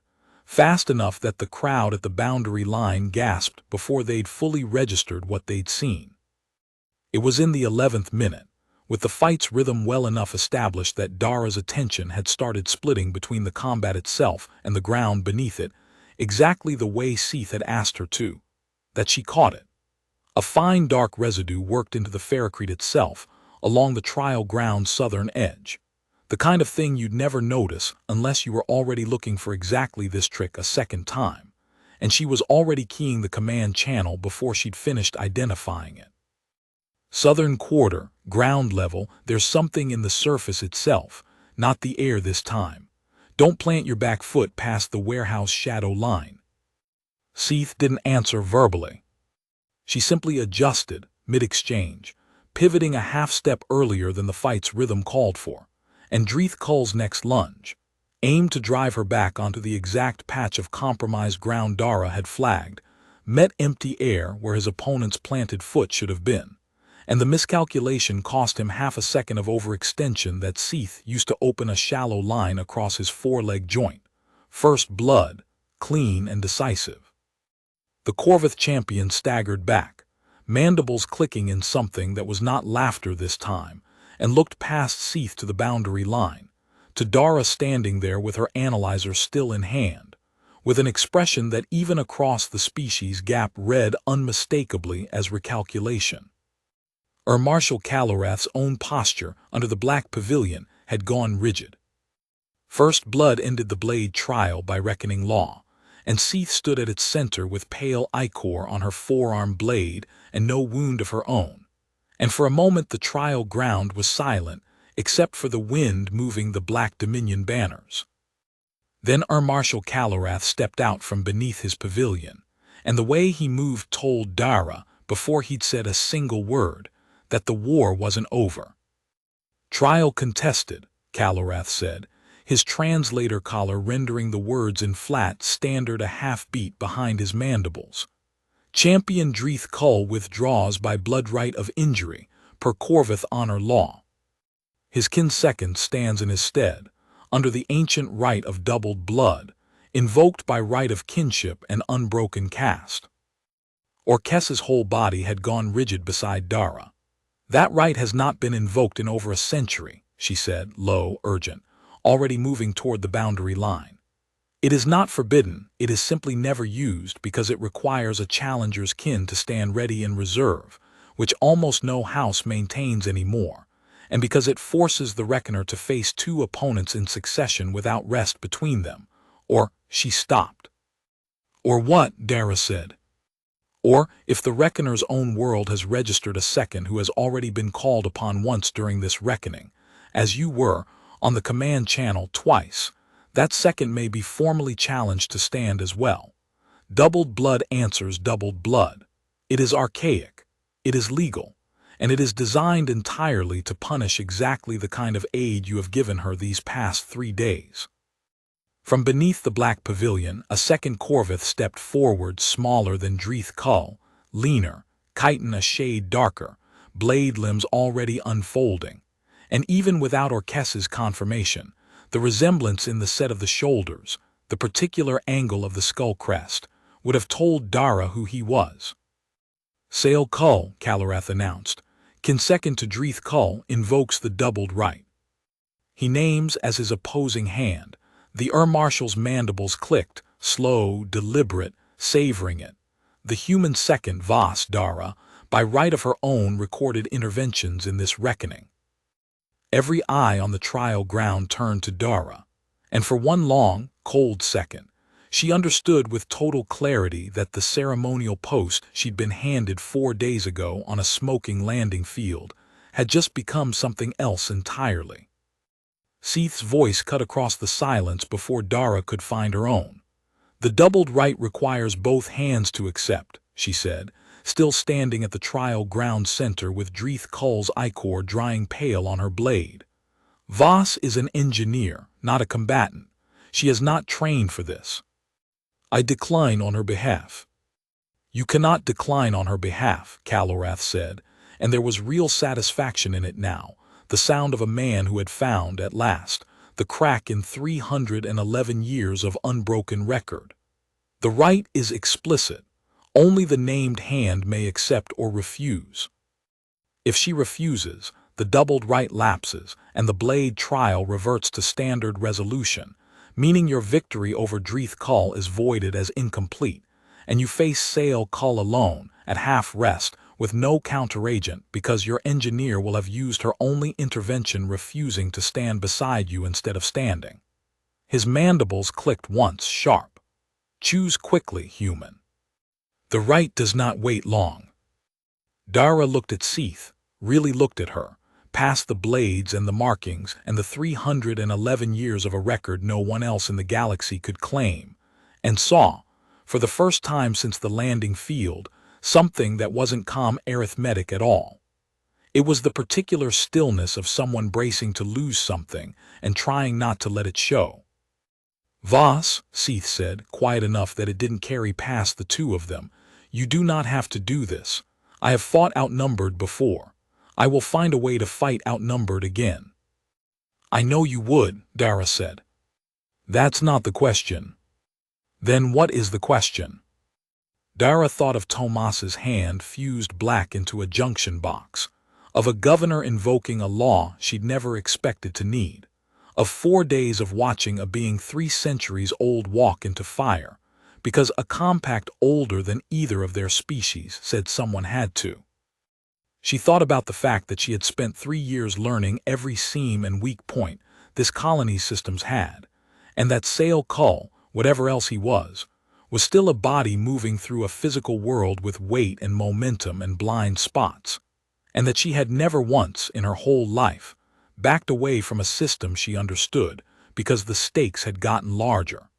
fast enough that the crowd at the boundary line gasped before they'd fully registered what they'd seen. It was in the 11th minute, with the fight's rhythm well enough established that Dara's attention had started splitting between the combat itself and the ground beneath it, exactly the way Saeth had asked her to, that she caught it. A fine dark residue worked into the Ferrocrete itself, along the trial ground's southern edge, the kind of thing you'd never notice unless you were already looking for exactly this trick a second time, and she was already keying the command channel before she'd finished identifying it. Southern quarter, ground level, there's something in the surface itself, not the air this time. Don't plant your back foot past the warehouse shadow line. Saeth didn't answer verbally. She simply adjusted, mid-exchange, pivoting a half-step earlier than the fight's rhythm called for, and Dreeth Kull's next lunge, aimed to drive her back onto the exact patch of compromised ground Dara had flagged, met empty air where his opponent's planted foot should have been, and the miscalculation cost him half a second of overextension that Saeth used to open a shallow line across his foreleg joint. First blood, clean and decisive. The Corvith champion staggered back, mandibles clicking in something that was not laughter this time, and looked past Saeth to the boundary line, to Dara standing there with her analyzer still in hand, with an expression that even across the species gap read unmistakably as recalculation. Marshal Calorath's own posture under the black pavilion had gone rigid. First blood ended the blade trial by reckoning law, and Saeth stood at its center with pale ichor on her forearm blade and no wound of her own, and for a moment the trial ground was silent except for the wind moving the Black Dominion banners. Then Marshal Calorath stepped out from beneath his pavilion, and the way he moved told Dara, before he'd said a single word, that the war wasn't over. Trial contested, Calorath said, his translator collar rendering the words in flat standard a half-beat behind his mandibles. Champion Dreeth Kull withdraws by blood right of injury, per Corvith honor law. His kin second stands in his stead, under the ancient rite of doubled blood, invoked by right of kinship and unbroken caste. Orquessa's whole body had gone rigid beside Dara. That right has not been invoked in over a century, she said, low, urgent, already moving toward the boundary line. It is not forbidden, it is simply never used because it requires a challenger's kin to stand ready in reserve, which almost no house maintains anymore, and because it forces the reckoner to face 2 opponents in succession without rest between them. Or, she stopped. Or what? Dara said. Or if the Reckoner's own world has registered a second who has already been called upon once during this reckoning, as you were, on the command channel twice, that second may be formally challenged to stand as well. Doubled blood answers doubled blood. It is archaic, it is legal, and it is designed entirely to punish exactly the kind of aid you have given her these past 3 days. From beneath the black pavilion, a second Corvith stepped forward, smaller than Dreeth Cull, leaner, chitin a shade darker, blade limbs already unfolding, and even without Orkess's confirmation, the resemblance in the set of the shoulders, the particular angle of the skull crest, would have told Dara who he was. Sael Cull, Calarath announced, second to Dreeth Cull, invokes the doubled rite. He names as his opposing hand. The Marshal's mandibles clicked, slow, deliberate, savoring it. The human second Voss Dara, by right of her own recorded interventions in this reckoning. Every eye on the trial ground turned to Dara, and for one long, cold second, she understood with total clarity that the ceremonial post she'd been handed 4 days ago on a smoking landing field had just become something else entirely. Saeth's voice cut across the silence before Dara could find her own. The doubled rite requires both hands to accept, she said, still standing at the trial ground center with Dreeth Cull's ichor drying pale on her blade. Voss is an engineer, not a combatant. She has not trained for this. I decline on her behalf. You cannot decline on her behalf, Calarath said, and there was real satisfaction in it now. The sound of a man who had found, at last, the crack in 311 years of unbroken record. The rite is explicit. Only the named hand may accept or refuse. If she refuses, the doubled rite lapses, and the blade trial reverts to standard resolution, meaning your victory over Dreeth Cull is voided as incomplete, and you face Sael Cull alone, at half-rest, with no counteragent because your engineer will have used her only intervention refusing to stand beside you instead of standing. His mandibles clicked once, sharp. Choose quickly, human. The rite does not wait long. Dara looked at Saeth, really looked at her, past the blades and the markings and the 311 years of a record no one else in the galaxy could claim, and saw, for the first time since the landing field, something that wasn't calm arithmetic at all. It was the particular stillness of someone bracing to lose something and trying not to let it show. Voss, Saeth said, quiet enough that it didn't carry past the two of them, you do not have to do this. I have fought outnumbered before. I will find a way to fight outnumbered again. I know you would, Dara said. That's not the question. Then what is the question? Dara thought of Tomas's hand fused black into a junction box, of a governor invoking a law she'd never expected to need, of 4 days of watching a being 3 centuries old walk into fire, because a compact older than either of their species said someone had to. She thought about the fact that she had spent 3 years learning every seam and weak point this colony's systems had, and that Sael Cull, whatever else he was still a body moving through a physical world with weight and momentum and blind spots, and that she had never once in her whole life backed away from a system she understood because the stakes had gotten larger.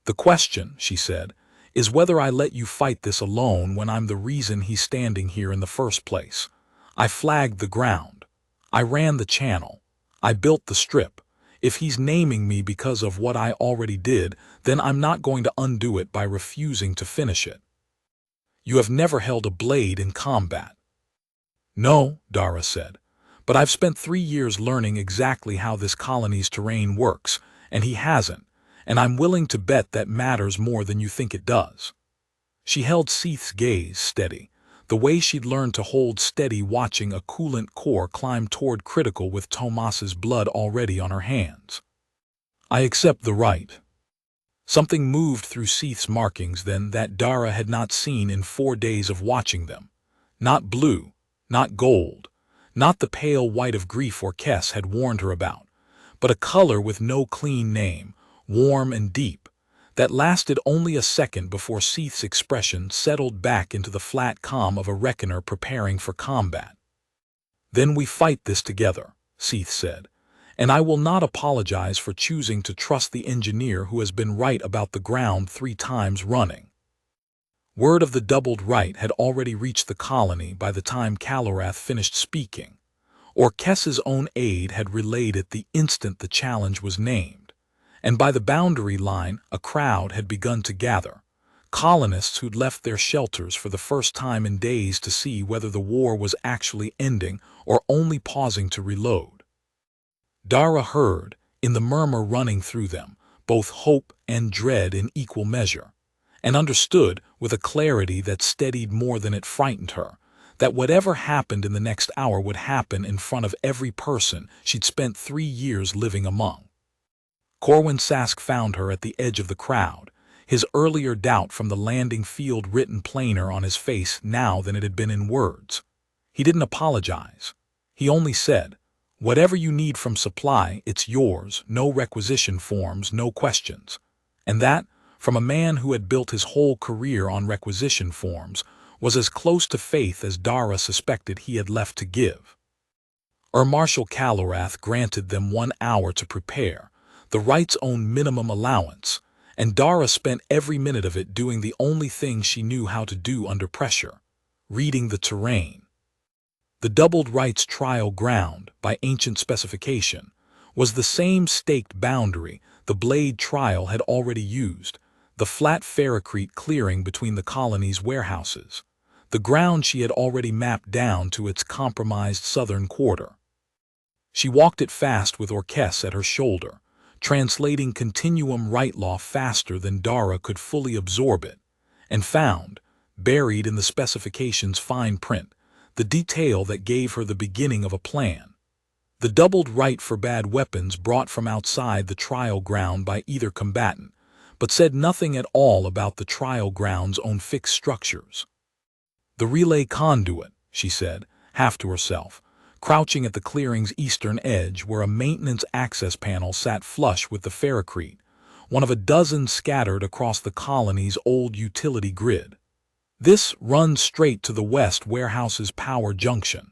The question, she said, is whether I let you fight this alone when I'm the reason he's standing here in the first place. I flagged the ground. I ran the channel. I built the strip. If he's naming me because of what I already did, then I'm not going to undo it by refusing to finish it. You have never held a blade in combat. No, Dara said, but I've spent 3 years learning exactly how this colony's terrain works, and he hasn't, and I'm willing to bet that matters more than you think it does. She held Saeth's gaze steady, the way she'd learned to hold steady watching a coolant core climb toward critical with Tomas's blood already on her hands. I accept the rite. Something moved through Saeth's markings then that Dara had not seen in 4 days of watching them. Not blue, not gold, not the pale white of grief Orkess had warned her about, but a color with no clean name, warm and deep, That lasted only a second before Saeth's expression settled back into the flat calm of a reckoner preparing for combat. "Then we fight this together," Saeth said, "and I will not apologize for choosing to trust the engineer who has been right about the ground 3 times running." Word of the doubled rite had already reached the colony by the time Calorath finished speaking. Orcessa's own aide had relayed it the instant the challenge was named, and by the boundary line a crowd had begun to gather, colonists who'd left their shelters for the first time in days to see whether the war was actually ending or only pausing to reload. Dara heard, in the murmur running through them, both hope and dread in equal measure, and understood, with a clarity that steadied more than it frightened her, that whatever happened in the next hour would happen in front of every person she'd spent 3 years living among. Corwin Sask found her at the edge of the crowd, his earlier doubt from the landing field written plainer on his face now than it had been in words. He didn't apologize. He only said, "Whatever you need from supply, it's yours, no requisition forms, no questions." And that, from a man who had built his whole career on requisition forms, was as close to faith as Dara suspected he had left to give. Marshal Calorath granted them 1 hour to prepare, the rite's own minimum allowance, and Dara spent every minute of it doing the only thing she knew how to do under pressure: reading the terrain. The doubled rite's trial ground, by ancient specification, was the same staked boundary the Blade trial had already used, the flat ferrocrete clearing between the colony's warehouses, the ground she had already mapped down to its compromised southern quarter. She walked it fast with Orcessa at her shoulder, translating continuum rite law faster than Dara could fully absorb it, and found, buried in the specification's fine print, the detail that gave her the beginning of a plan. The doubled rite forbade weapons brought from outside the trial ground by either combatant, but said nothing at all about the trial ground's own fixed structures. "The relay conduit," she said, half to herself, crouching at the clearing's eastern edge where a maintenance access panel sat flush with the ferrocrete, one of a dozen scattered across the colony's old utility grid. "This runs straight to the west warehouse's power junction.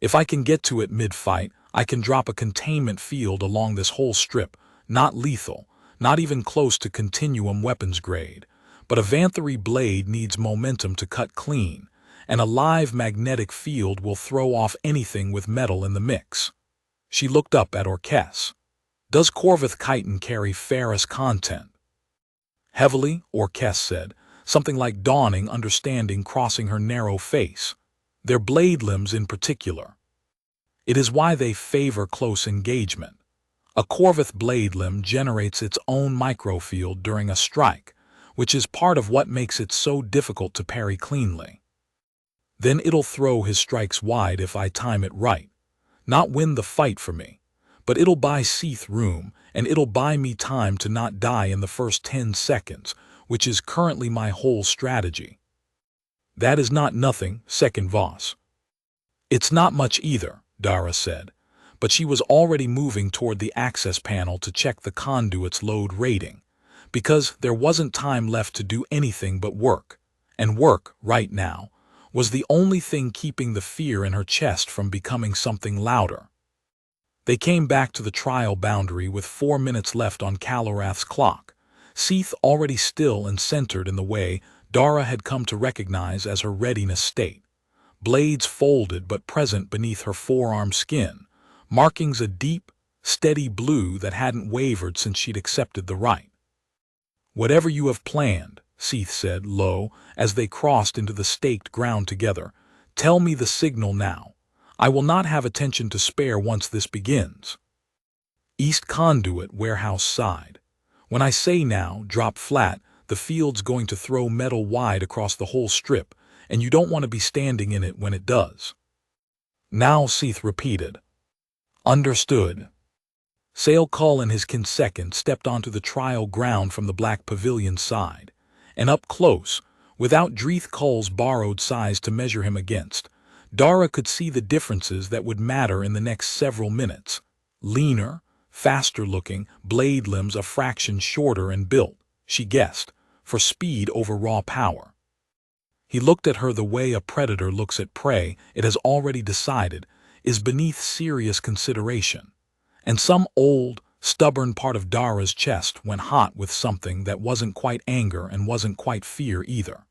If I can get to it mid-fight, I can drop a containment field along this whole strip, not lethal, not even close to continuum weapons grade, but a Vantherae blade needs momentum to cut clean, and a live magnetic field will throw off anything with metal in the mix." She looked up at Orcessa. "Does Corvith chitin carry ferrous content?" "Heavily," Orcessa said, something like dawning understanding crossing her narrow face. "Their blade limbs in particular. It is why they favor close engagement. A Corvith blade limb generates its own microfield during a strike, which is part of what makes it so difficult to parry cleanly. Then it'll throw his strikes wide if I time it right. Not win the fight for me, but it'll buy Saeth room, and it'll buy me time to not die in the first 10 seconds, which is currently my whole strategy." "That is not nothing," second Voss. "It's not much either," Dara said, but she was already moving toward the access panel to check the conduit's load rating, because there wasn't time left to do anything but work, and work, right now, was the only thing keeping the fear in her chest from becoming something louder. They came back to the trial boundary with 4 minutes left on Calorath's clock, Saeth already still and centered in the way Dara had come to recognize as her readiness state, blades folded but present beneath her forearm skin, markings a deep, steady blue that hadn't wavered since she'd accepted the rite. "Whatever you have planned," Saeth said low as they crossed into the staked ground together, "tell me the signal now. I will not have attention to spare once this begins." "East conduit warehouse side. When I say now, drop flat, the field's going to throw metal wide across the whole strip, and you don't want to be standing in it when it does." "Now," Saeth repeated. "Understood." Sail Cull and his Kinsecond stepped onto the trial ground from the Black Pavilion side, and up close, without Dreeth Cull's borrowed size to measure him against, Dara could see the differences that would matter in the next several minutes. Leaner, faster-looking, blade limbs a fraction shorter and built, she guessed, for speed over raw power. He looked at her the way a predator looks at prey it has already decided is beneath serious consideration, and some old, stubborn part of Dara's chest went hot with something that wasn't quite anger and wasn't quite fear either.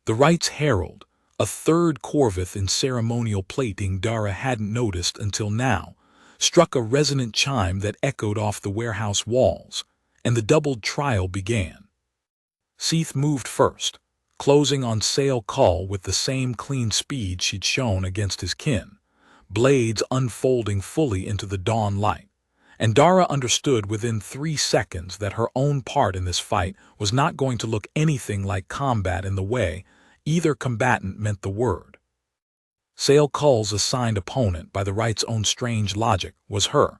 The Rite's herald, a third corveth in ceremonial plating Dara hadn't noticed until now, struck a resonant chime that echoed off the warehouse walls, and the doubled trial began. Saeth moved first, closing on Sael Kull with the same clean speed she'd shown against his kin, blades unfolding fully into the dawn light, and Dara understood within 3 seconds that her own part in this fight was not going to look anything like combat in the way either combatant meant the word. Sael Kull's assigned opponent, by the Rite's own strange logic, was her,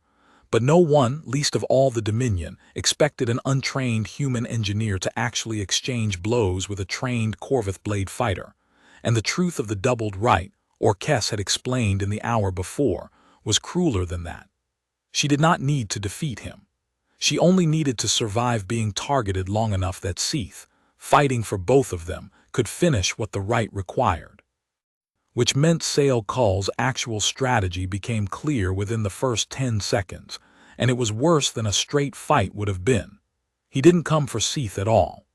but no one, least of all the Dominion, expected an untrained human engineer to actually exchange blows with a trained Corvith blade fighter, and the truth of the doubled Rite, Orcs had explained in the hour before, was crueler than that. She did not need to defeat him. She only needed to survive being targeted long enough that Saeth, fighting for both of them, could finish what the Rite required. Which meant Sael Kull's actual strategy became clear within the first 10 seconds, and it was worse than a straight fight would have been. He didn't come for Saeth at all.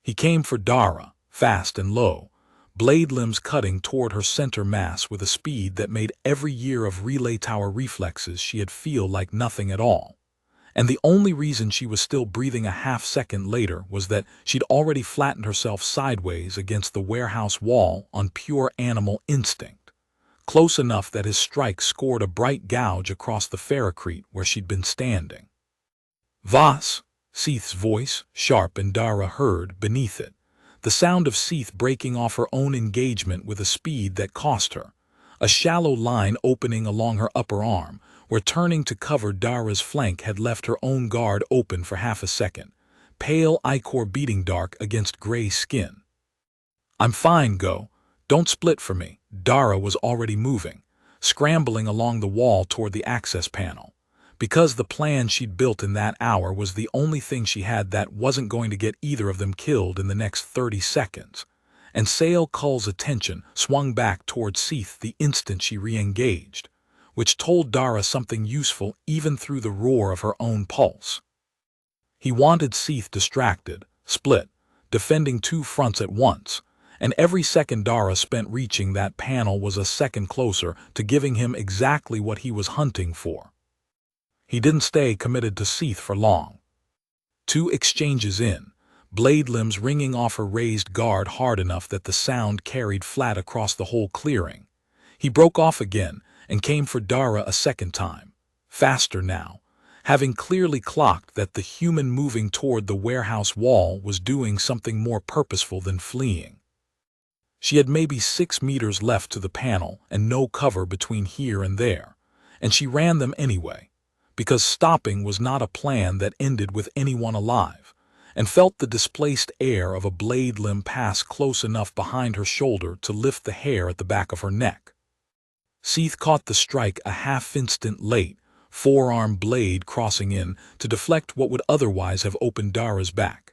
He came for Dara, fast and low, blade limbs cutting toward her center mass with a speed that made every year of relay tower reflexes she had feel like nothing at all. And the only reason she was still breathing a half-second later was that she'd already flattened herself sideways against the warehouse wall on pure animal instinct, close enough that his strike scored a bright gouge across the ferrocrete where she'd been standing. Voss, Saeth's voice, sharp, and Dara heard, beneath it, the sound of Saeth breaking off her own engagement with a speed that cost her, a shallow line opening along her upper arm, where turning to cover Dara's flank had left her own guard open for half a second, pale ichor beating dark against gray skin. "I'm fine, go. Don't split for me." Dara was already moving, scrambling along the wall toward the access panel, because the plan she'd built in that hour was the only thing she had that wasn't going to get either of them killed in the next 30 seconds, and Sael Kull's attention swung back toward Saeth the instant she re-engaged, which told Dara something useful even through the roar of her own pulse. He wanted Saeth distracted, split, defending 2 fronts at once, and every second Dara spent reaching that panel was a second closer to giving him exactly what he was hunting for. He didn't stay committed to Saeth for long. 2 exchanges in, blade limbs ringing off her raised guard hard enough that the sound carried flat across the whole clearing, he broke off again and came for Dara a second time, faster now, having clearly clocked that the human moving toward the warehouse wall was doing something more purposeful than fleeing. She had maybe 6 meters left to the panel and no cover between here and there, and she ran them anyway, because stopping was not a plan that ended with anyone alive, and felt the displaced air of a blade limb pass close enough behind her shoulder to lift the hair at the back of her neck. Saeth caught the strike a half-instant late, forearm blade crossing in to deflect what would otherwise have opened Dara's back,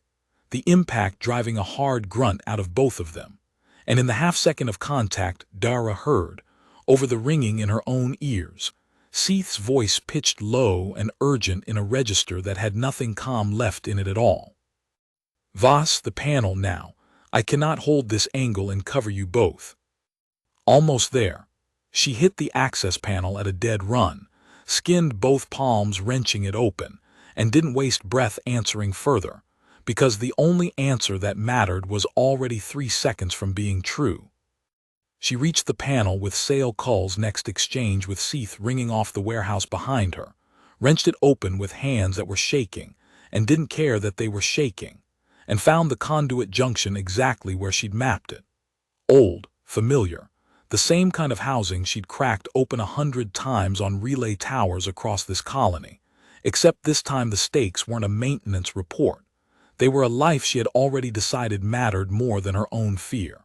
the impact driving a hard grunt out of both of them, and in the half-second of contact Dara heard, over the ringing in her own ears, Saeth's voice pitched low and urgent in a register that had nothing calm left in it at all. "Voss, the panel now. I cannot hold this angle and cover you both." Almost there. She hit the access panel at a dead run, skinned both palms wrenching it open, and didn't waste breath answering further, because the only answer that mattered was already 3 seconds from being true. She reached the panel with Sael Kull's next exchange with Saeth ringing off the warehouse behind her, wrenched it open with hands that were shaking, and didn't care that they were shaking, and found the conduit junction exactly where she'd mapped it. Old, familiar, the same kind of housing she'd cracked open 100 times on relay towers across this colony, except this time the stakes weren't a maintenance report. They were a life she had already decided mattered more than her own fear.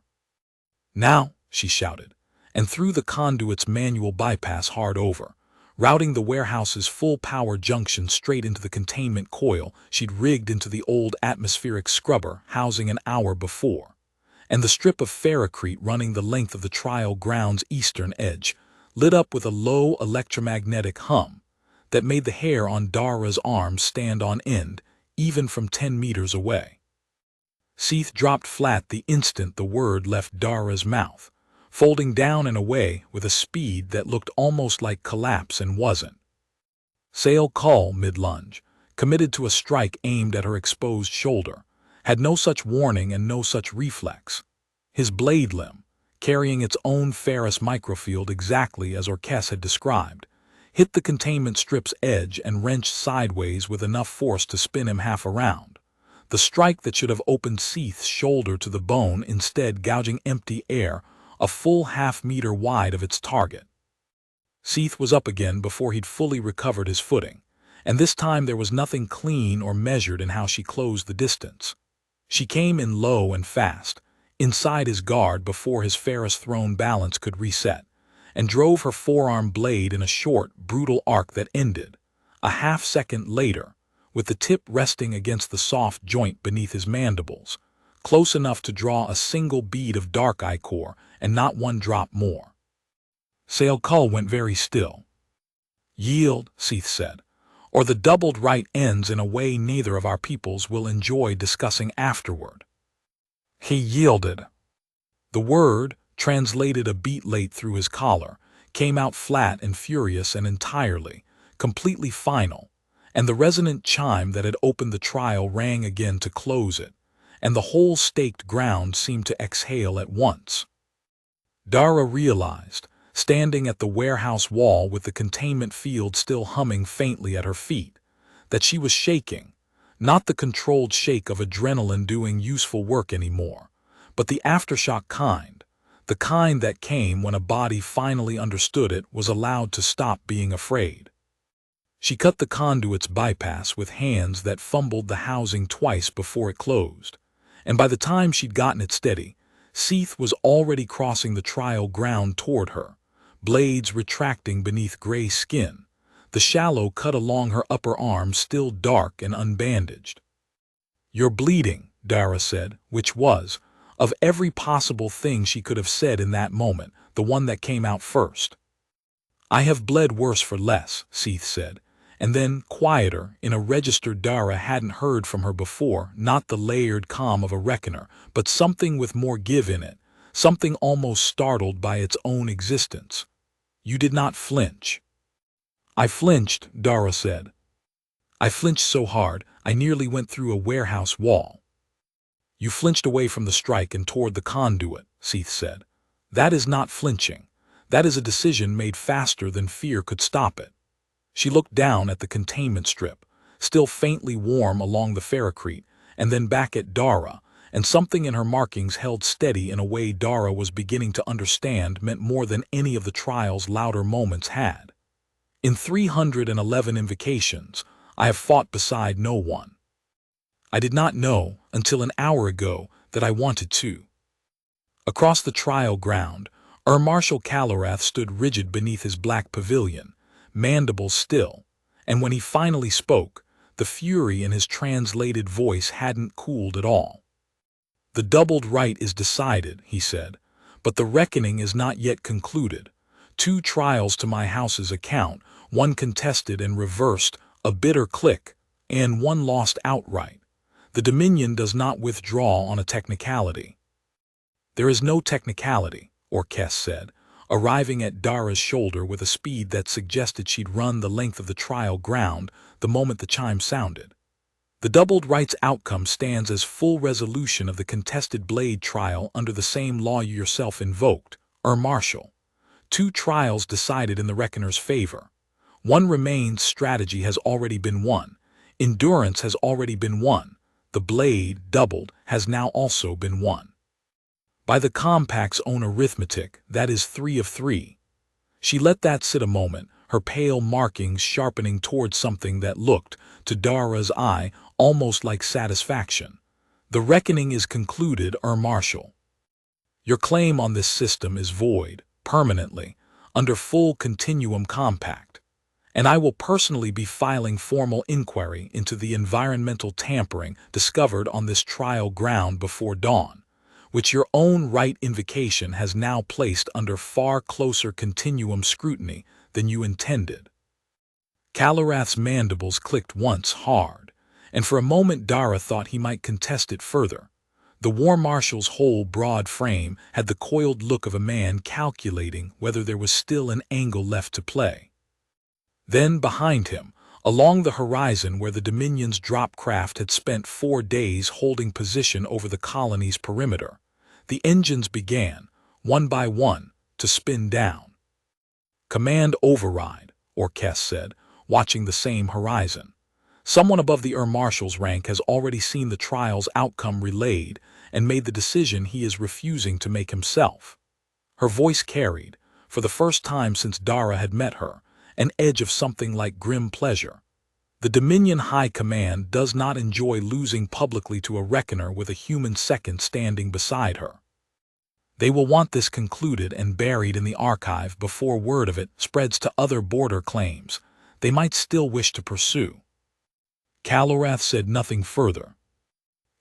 "Now," she shouted, and threw the conduit's manual bypass hard over, routing the warehouse's full-power junction straight into the containment coil she'd rigged into the old atmospheric scrubber housing an hour before, and the strip of ferrocrete running the length of the trial ground's eastern edge lit up with a low electromagnetic hum that made the hair on Dara's arms stand on end, even from 10 meters away. Saeth dropped flat the instant the word left Dara's mouth, folding down and away with a speed that looked almost like collapse and wasn't. Sael Kull, mid-lunge, committed to a strike aimed at her exposed shoulder, had no such warning and no such reflex. His blade limb, carrying its own ferrous microfield exactly as Orques had described, hit the containment strip's edge and wrenched sideways with enough force to spin him half around. The strike that should have opened Saeth's shoulder to the bone instead gouging empty air a full half-meter wide of its target. Saeth was up again before he'd fully recovered his footing, and this time there was nothing clean or measured in how she closed the distance. She came in low and fast, inside his guard before his ferrous throne balance could reset, and drove her forearm blade in a short, brutal arc that ended, a half-second later, with the tip resting against the soft joint beneath his mandibles, close enough to draw a single bead of dark ichor and not one drop more. Sael Kull went very still. "Yield," Saeth said, "or the doubled rite ends in a way neither of our peoples will enjoy discussing afterward." He yielded. The word, translated a beat late through his collar, came out flat and furious and entirely, completely final, and the resonant chime that had opened the trial rang again to close it, and the whole staked ground seemed to exhale at once. Dara realized, standing at the warehouse wall with the containment field still humming faintly at her feet, that she was shaking, not the controlled shake of adrenaline doing useful work anymore, but the aftershock kind, the kind that came when a body finally understood it was allowed to stop being afraid. She cut the conduit's bypass with hands that fumbled the housing twice before it closed, and by the time she'd gotten it steady, Saeth was already crossing the trial ground toward her, blades retracting beneath gray skin, the shallow cut along her upper arm still dark and unbandaged. "You're bleeding," Dara said, which was, of every possible thing she could have said in that moment, the one that came out first. "I have bled worse for less," Saeth said, and then, quieter, in a register Dara hadn't heard from her before, not the layered calm of a reckoner, but something with more give in it, something almost startled by its own existence. "You did not flinch." "I flinched," Dara said. "I flinched so hard, I nearly went through a warehouse wall." "You flinched away from the strike and toward the conduit," Saeth said. "That is not flinching. That is a decision made faster than fear could stop it." She looked down at the containment strip, still faintly warm along the ferrocrete, and then back at Dara, and something in her markings held steady in a way Dara was beginning to understand meant more than any of the trial's louder moments had. "In 311 invocations, I have fought beside no one. I did not know, until an hour ago, that I wanted to." Across the trial ground, Marshal Calorath stood rigid beneath his black pavilion, mandibles still, and when he finally spoke, the fury in his translated voice hadn't cooled at all. "The doubled rite is decided," he said, "but the reckoning is not yet concluded. 2 trials to my house's account, 1 contested and reversed, a bitter click, and 1 lost outright. The Dominion does not withdraw on a technicality." "There is no technicality," Orques said, arriving at Dara's shoulder with a speed that suggested she'd run the length of the trial ground the moment the chime sounded. "The doubled rite's outcome stands as full resolution of the contested blade trial under the same law you yourself invoked, Marshal. 2 trials decided in the Reckoner's favor. 1 remains. Strategy has already been won. Endurance has already been won. The blade, doubled, has now also been won. By the compact's own arithmetic, that is 3 of 3. She let that sit a moment, her pale markings sharpening towards something that looked, to Dara's eye, almost like satisfaction. "The reckoning is concluded, Marshal. Your claim on this system is void, permanently, under full continuum compact. and I will personally be filing formal inquiry into the environmental tampering discovered on this trial ground before dawn, which your own rite invocation has now placed under far closer continuum scrutiny than you intended." Calarath's mandibles clicked once hard, and for a moment Dara thought he might contest it further. The War Marshal's whole broad frame had the coiled look of a man calculating whether there was still an angle left to play. Then, behind him, along the horizon where the Dominion's drop craft had spent 4 days holding position over the colony's perimeter, the engines began, one by one, to spin down. "Command override," Orques said, watching the same horizon. "Someone above the Marshal's rank has already seen the trial's outcome relayed and made the decision he is refusing to make himself." Her voice carried, for the first time since Dara had met her, an edge of something like grim pleasure. The Dominion High Command does not enjoy losing publicly to a reckoner with a human second standing beside her. They will want this concluded and buried in the archive before word of it spreads to other border claims they might still wish to pursue. Calarath said nothing further.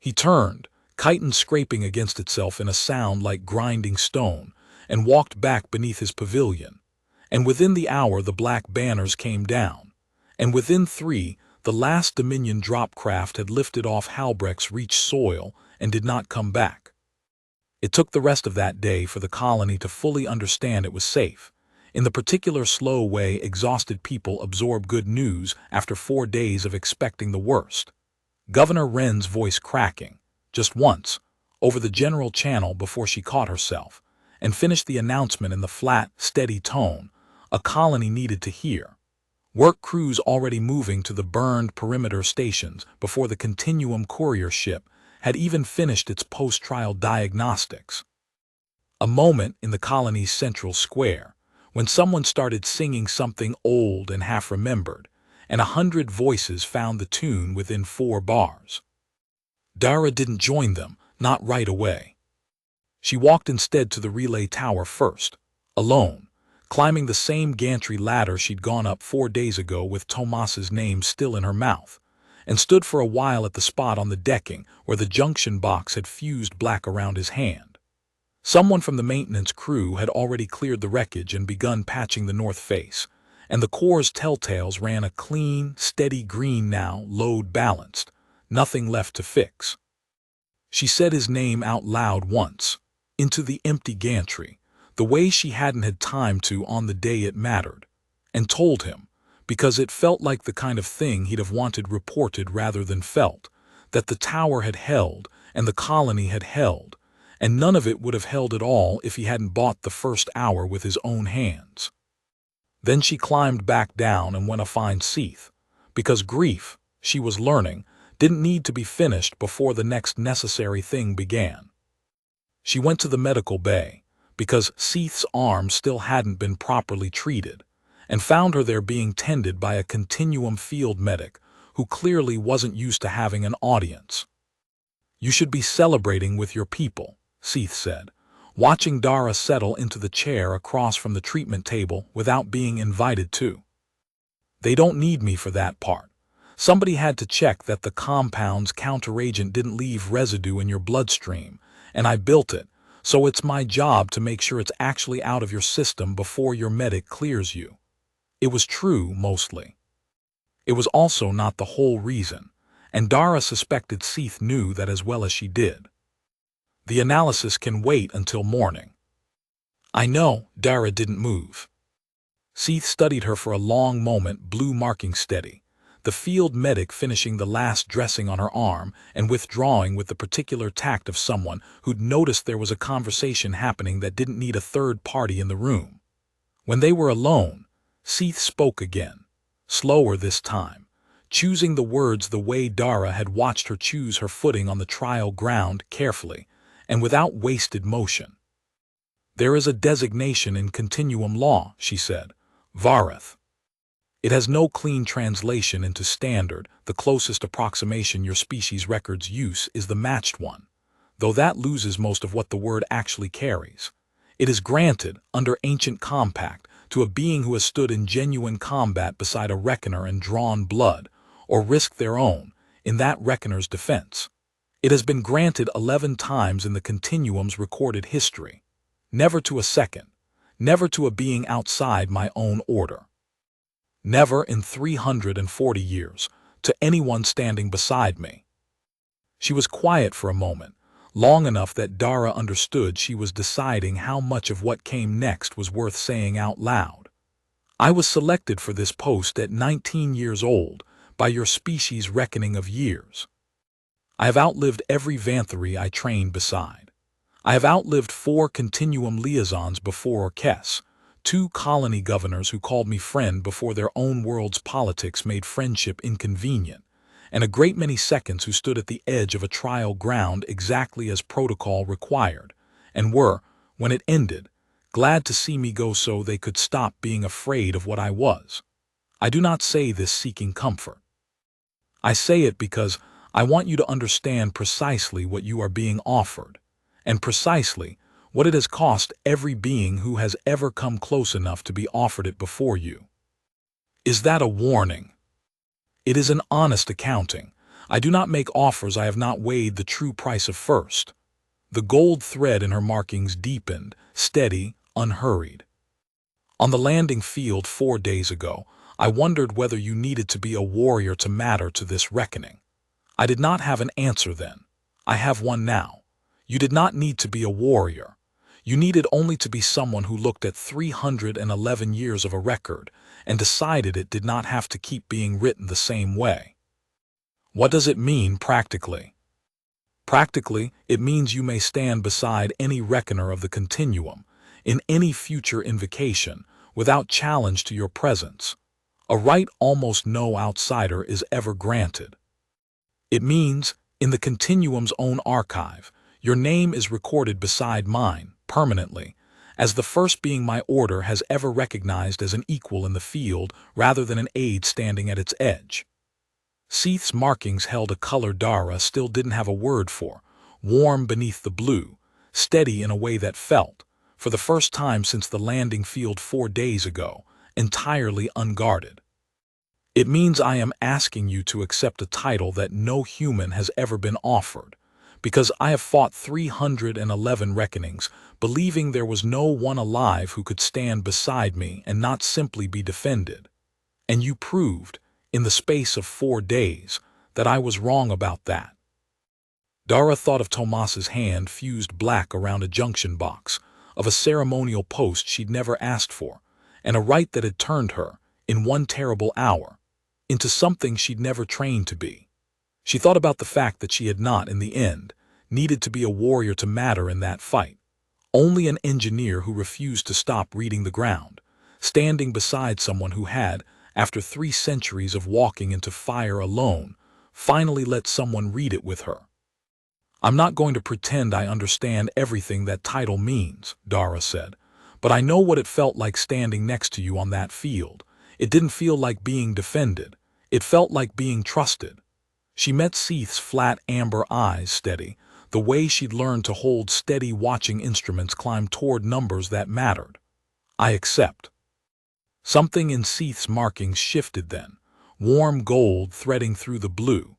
He turned, chitin scraping against itself in a sound like grinding stone, and walked back beneath his pavilion. And within the hour the black banners came down, and within 3 the last Dominion drop craft had lifted off Halbrecht's Reach soil and did not come back. It took the rest of that day for the colony to fully understand it was safe, in the particular slow way exhausted people absorb good news after 4 days of expecting the worst. Governor Wren's voice cracking, just once, over the general channel before she caught herself, and finished the announcement in the flat, steady tone a colony needed to hear. Work crews already moving to the burned perimeter stations before the Continuum courier ship had even finished its post-trial diagnostics. A moment in the colony's central square, when someone started singing something old and half-remembered, and 100 voices found the tune within 4 bars. Dara didn't join them, not right away. She walked instead to the relay tower first, alone, climbing the same gantry ladder she'd gone up 4 days ago with Tomas's name still in her mouth, and stood for a while at the spot on the decking where the junction box had fused black around his hand. Someone from the maintenance crew had already cleared the wreckage and begun patching the north face, and the core's telltales ran a clean, steady green now, load balanced, nothing left to fix. She said his name out loud once, into the empty gantry, the way she hadn't had time to on the day it mattered, and told him, because it felt like the kind of thing he'd have wanted reported rather than felt, that the tower had held and the colony had held, and none of it would have held at all if he hadn't bought the first hour with his own hands. Then she climbed back down and went to find Saeth, because grief, she was learning, didn't need to be finished before the next necessary thing began. She went to the medical bay, because Saeth's arm still hadn't been properly treated, and found her there being tended by a Continuum field medic who clearly wasn't used to having an audience. "You should be celebrating with your people," Saeth said, watching Dara settle into the chair across from the treatment table without being invited to. "They don't need me for that part. Somebody had to check that the compound's counteragent didn't leave residue in your bloodstream, and I built it, so it's my job to make sure it's actually out of your system before your medic clears you." It was true, mostly. It was also not the whole reason, and Dara suspected Saeth knew that as well as she did. "The analysis can wait until morning." "I know." Dara didn't move. Saeth studied her for a long moment, blue marking steady, the field medic finishing the last dressing on her arm and withdrawing with the particular tact of someone who'd noticed there was a conversation happening that didn't need a third party in the room. When they were alone, Saeth spoke again, slower this time, choosing the words the way Dara had watched her choose her footing on the trial ground, carefully, and without wasted motion. "There is a designation in Continuum law," she said, "Vareth. It has no clean translation into standard. The closest approximation your species records use is the matched one, though that loses most of what the word actually carries. It is granted, under ancient compact, to a being who has stood in genuine combat beside a reckoner and drawn blood, or risked their own, in that reckoner's defense. It has been granted 11 times in the Continuum's recorded history. Never to a second, never to a being outside my own order. Never in 340 years, to anyone standing beside me. She was quiet for a moment, long enough that Dara understood she was deciding how much of what came next was worth saying out loud. I was selected for this post at 19 years old, by your species' reckoning of years. I have outlived every Vantherae I trained beside. I have outlived 4 Continuum liaisons before Orcs, 2 colony governors who called me friend before their own world's politics made friendship inconvenient, and a great many seconds who stood at the edge of a trial ground exactly as protocol required, and were, when it ended, glad to see me go so they could stop being afraid of what I was. I do not say this seeking comfort. I say it because I want you to understand precisely what you are being offered, and precisely what it has cost every being who has ever come close enough to be offered it before you. Is that a warning? It is an honest accounting. I do not make offers I have not weighed the true price of first. The gold thread in her markings deepened, steady, unhurried. On the landing field 4 days ago, I wondered whether you needed to be a warrior to matter to this reckoning. I did not have an answer then. I have one now. You did not need to be a warrior. You needed only to be someone who looked at 311 years of a record and decided it did not have to keep being written the same way. What does it mean practically? Practically, it means you may stand beside any reckoner of the Continuum, in any future invocation, without challenge to your presence. A right almost no outsider is ever granted. It means, in the Continuum's own archive, your name is recorded beside mine, permanently, as the first being my order has ever recognized as an equal in the field rather than an aide standing at its edge. Saeth's markings held a color Dara still didn't have a word for, warm beneath the blue, steady in a way that felt, for the first time since the landing field 4 days ago, entirely unguarded. It means I am asking you to accept a title that no human has ever been offered, because I have fought 311 reckonings, believing there was no one alive who could stand beside me and not simply be defended. And you proved, in the space of 4 days, that I was wrong about that. Dara thought of Tomas's hand fused black around a junction box, of a ceremonial post she'd never asked for, and a rite that had turned her, in one terrible hour, into something she'd never trained to be. She thought about the fact that she had not, in the end, needed to be a warrior to matter in that fight, only an engineer who refused to stop reading the ground, standing beside someone who had, after 3 centuries of walking into fire alone, finally let someone read it with her. I'm not going to pretend I understand everything that title means, Dara said, but I know what it felt like standing next to you on that field. It didn't feel like being defended. It felt like being trusted. She met Saeth's flat amber eyes steady, the way she'd learned to hold steady watching instruments climb toward numbers that mattered. I accept. Something in Saeth's markings shifted then, warm gold threading through the blue,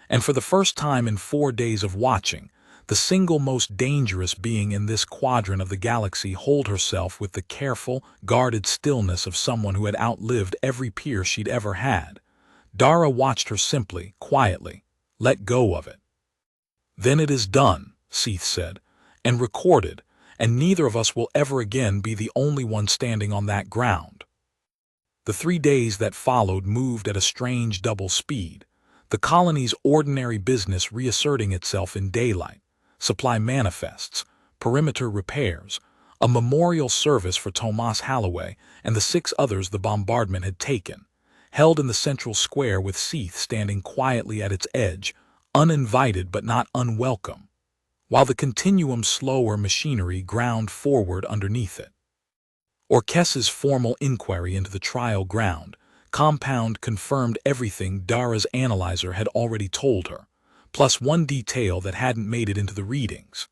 and for the first time in 4 days of watching, the single most dangerous being in this quadrant of the galaxy hold herself with the careful, guarded stillness of someone who had outlived every peer she'd ever had. Dara watched her simply, quietly, let go of it. Then it is done, Saeth said, and recorded, and neither of us will ever again be the only one standing on that ground. The 3 days that followed moved at a strange double speed, the colony's ordinary business reasserting itself in daylight, supply manifests, perimeter repairs, a memorial service for Tomas Halloway and the 6 others the bombardment had taken, held in the central square with Saeth standing quietly at its edge, uninvited but not unwelcome, while the Continuum's slower machinery ground forward underneath it. Orcs's formal inquiry into the trial ground compound confirmed everything Dara's analyzer had already told her, plus one detail that hadn't made it into the readings.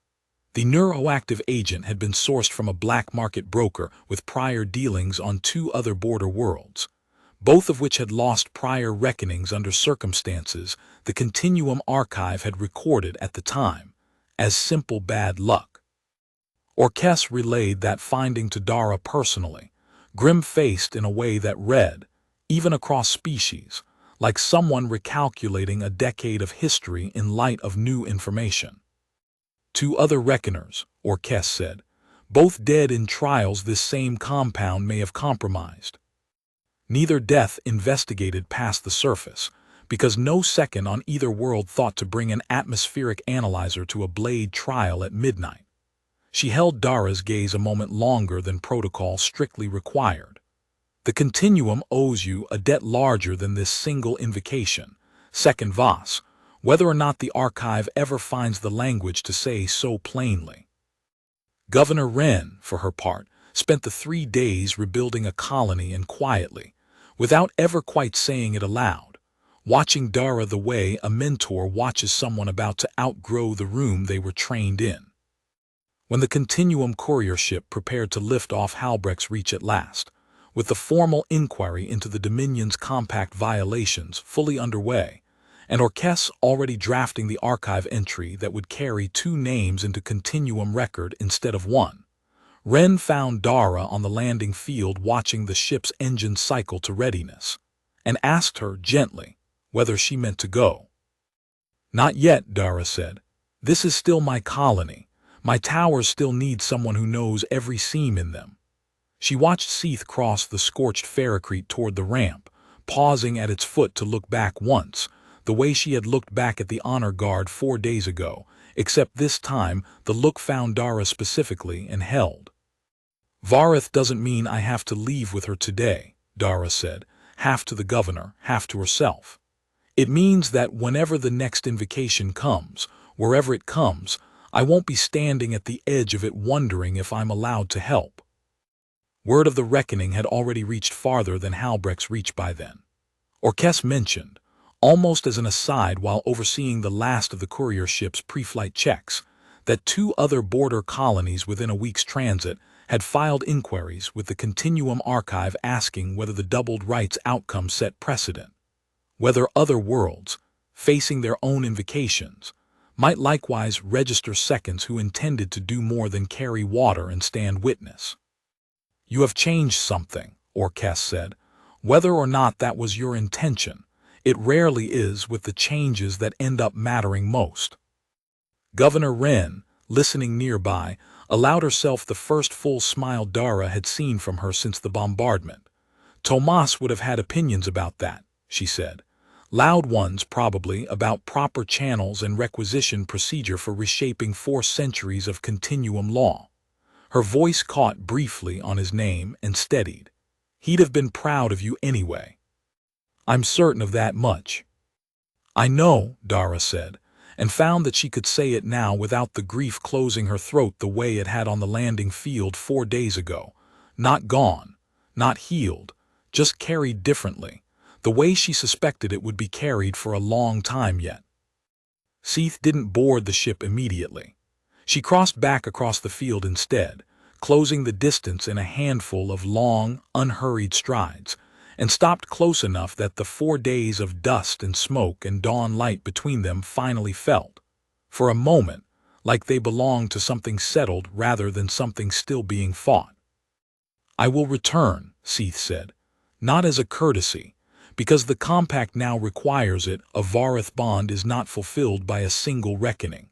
The neuroactive agent had been sourced from a black market broker with prior dealings on 2 other border worlds, both of which had lost prior reckonings under circumstances the Continuum Archive had recorded at the time as simple bad luck. Orcs relayed that finding to Dara personally, grim-faced in a way that read, even across species, like someone recalculating a decade of history in light of new information. 2 other reckoners, Orcs said, both dead in trials this same compound may have compromised. Neither death investigated past the surface, because no second on either world thought to bring an atmospheric analyzer to a blade trial at midnight. She held Dara's gaze a moment longer than protocol strictly required. The Continuum owes you a debt larger than this single invocation, Second Voss, whether or not the archive ever finds the language to say so plainly. Governor Wren, for her part, spent the 3 days rebuilding a colony and quietly, without ever quite saying it aloud, watching Dara the way a mentor watches someone about to outgrow the room they were trained in. When the Continuum courier ship prepared to lift off Halbrecht's Reach at last, with the formal inquiry into the Dominion's compact violations fully underway, and Orcs already drafting the archive entry that would carry 2 names into Continuum record instead of 1, Wren found Dara on the landing field watching the ship's engine cycle to readiness, and asked her gently whether she meant to go. "Not yet," Dara said. "This is still my colony. My towers still need someone who knows every seam in them." She watched Saeth cross the scorched ferrocrete toward the ramp, pausing at its foot to look back once, the way she had looked back at the honor guard 4 days ago, except this time the look found Dara specifically and held. "Vareth doesn't mean I have to leave with her today," Dara said, half to the governor, half to herself. "It means that whenever the next invocation comes, wherever it comes, I won't be standing at the edge of it wondering if I'm allowed to help." Word of the reckoning had already reached farther than Halbrecht's Reach by then. Orcs mentioned, almost as an aside while overseeing the last of the courier ship's pre-flight checks, that 2 other border colonies within a week's transit had filed inquiries with the Continuum Archive asking whether the doubled rights outcome set precedent, whether other worlds, facing their own invocations, might likewise register seconds who intended to do more than carry water and stand witness. "You have changed something," Orcs said. "Whether or not that was your intention, it rarely is with the changes that end up mattering most." Governor Wren, listening nearby, allowed herself the first full smile Dara had seen from her since the bombardment. "Tomas would have had opinions about that," she said. "Loud ones, probably, about proper channels and requisition procedure for reshaping 4 centuries of Continuum law." Her voice caught briefly on his name and steadied. "He'd have been proud of you anyway. I'm certain of that much." "I know," Dara said, and found that she could say it now without the grief closing her throat the way it had on the landing field 4 days ago. Not gone, not healed, just carried differently, the way she suspected it would be carried for a long time yet. Saeth didn't board the ship immediately. She crossed back across the field instead, closing the distance in a handful of long, unhurried strides, and stopped close enough that the 4 days of dust and smoke and dawn light between them finally felt, for a moment, like they belonged to something settled rather than something still being fought. "I will return," Saeth said, "not as a courtesy, because the compact now requires it. A Vareth bond is not fulfilled by a single reckoning.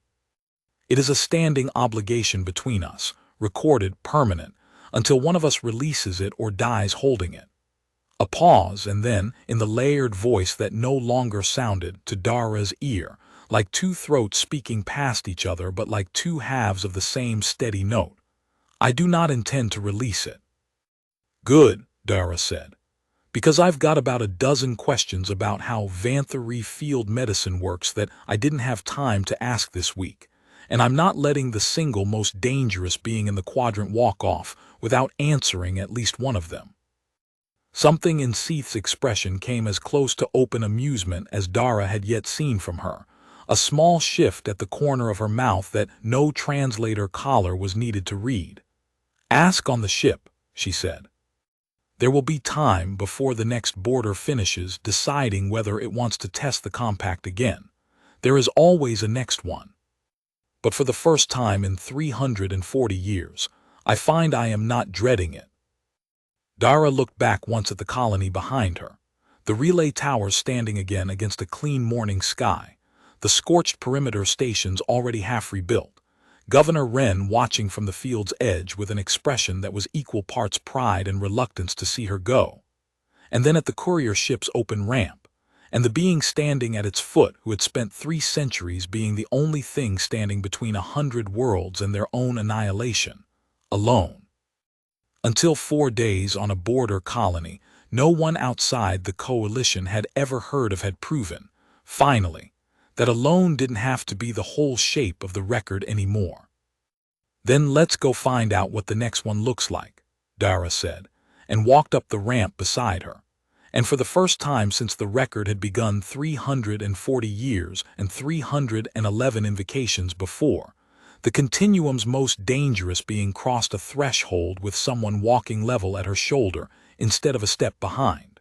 It is a standing obligation between us, recorded, permanent, until one of us releases it or dies holding it." A pause, and then, in the layered voice that no longer sounded, to Dara's ear, like 2 throats speaking past each other but like 2 halves of the same steady note, "I do not intend to release it." "Good," Dara said, "because I've got about a dozen questions about how Vantherae field medicine works that I didn't have time to ask this week, and I'm not letting the single most dangerous being in the quadrant walk off without answering at least one of them." Something in Saeth's expression came as close to open amusement as Dara had yet seen from her, a small shift at the corner of her mouth that no translator collar was needed to read. "Ask on the ship," she said. "There will be time before the next boarder finishes deciding whether it wants to test the compact again. There is always a next one. But for the first time in 340 years, I find I am not dreading it." Dara looked back once at the colony behind her, the relay towers standing again against a clean morning sky, the scorched perimeter stations already half rebuilt, Governor Wren watching from the field's edge with an expression that was equal parts pride and reluctance to see her go, and then at the courier ship's open ramp, and the being standing at its foot who had spent 3 centuries being the only thing standing between 100 worlds and their own annihilation, alone. Until 4 days on a border colony, no one outside the coalition had ever heard of had proven, finally, that alone didn't have to be the whole shape of the record anymore. "Then let's go find out what the next one looks like," Dara said, and walked up the ramp beside her. And for the first time since the record had begun 340 years and 311 invocations before, the continuum's most dangerous being crossed a threshold with someone walking level at her shoulder instead of a step behind.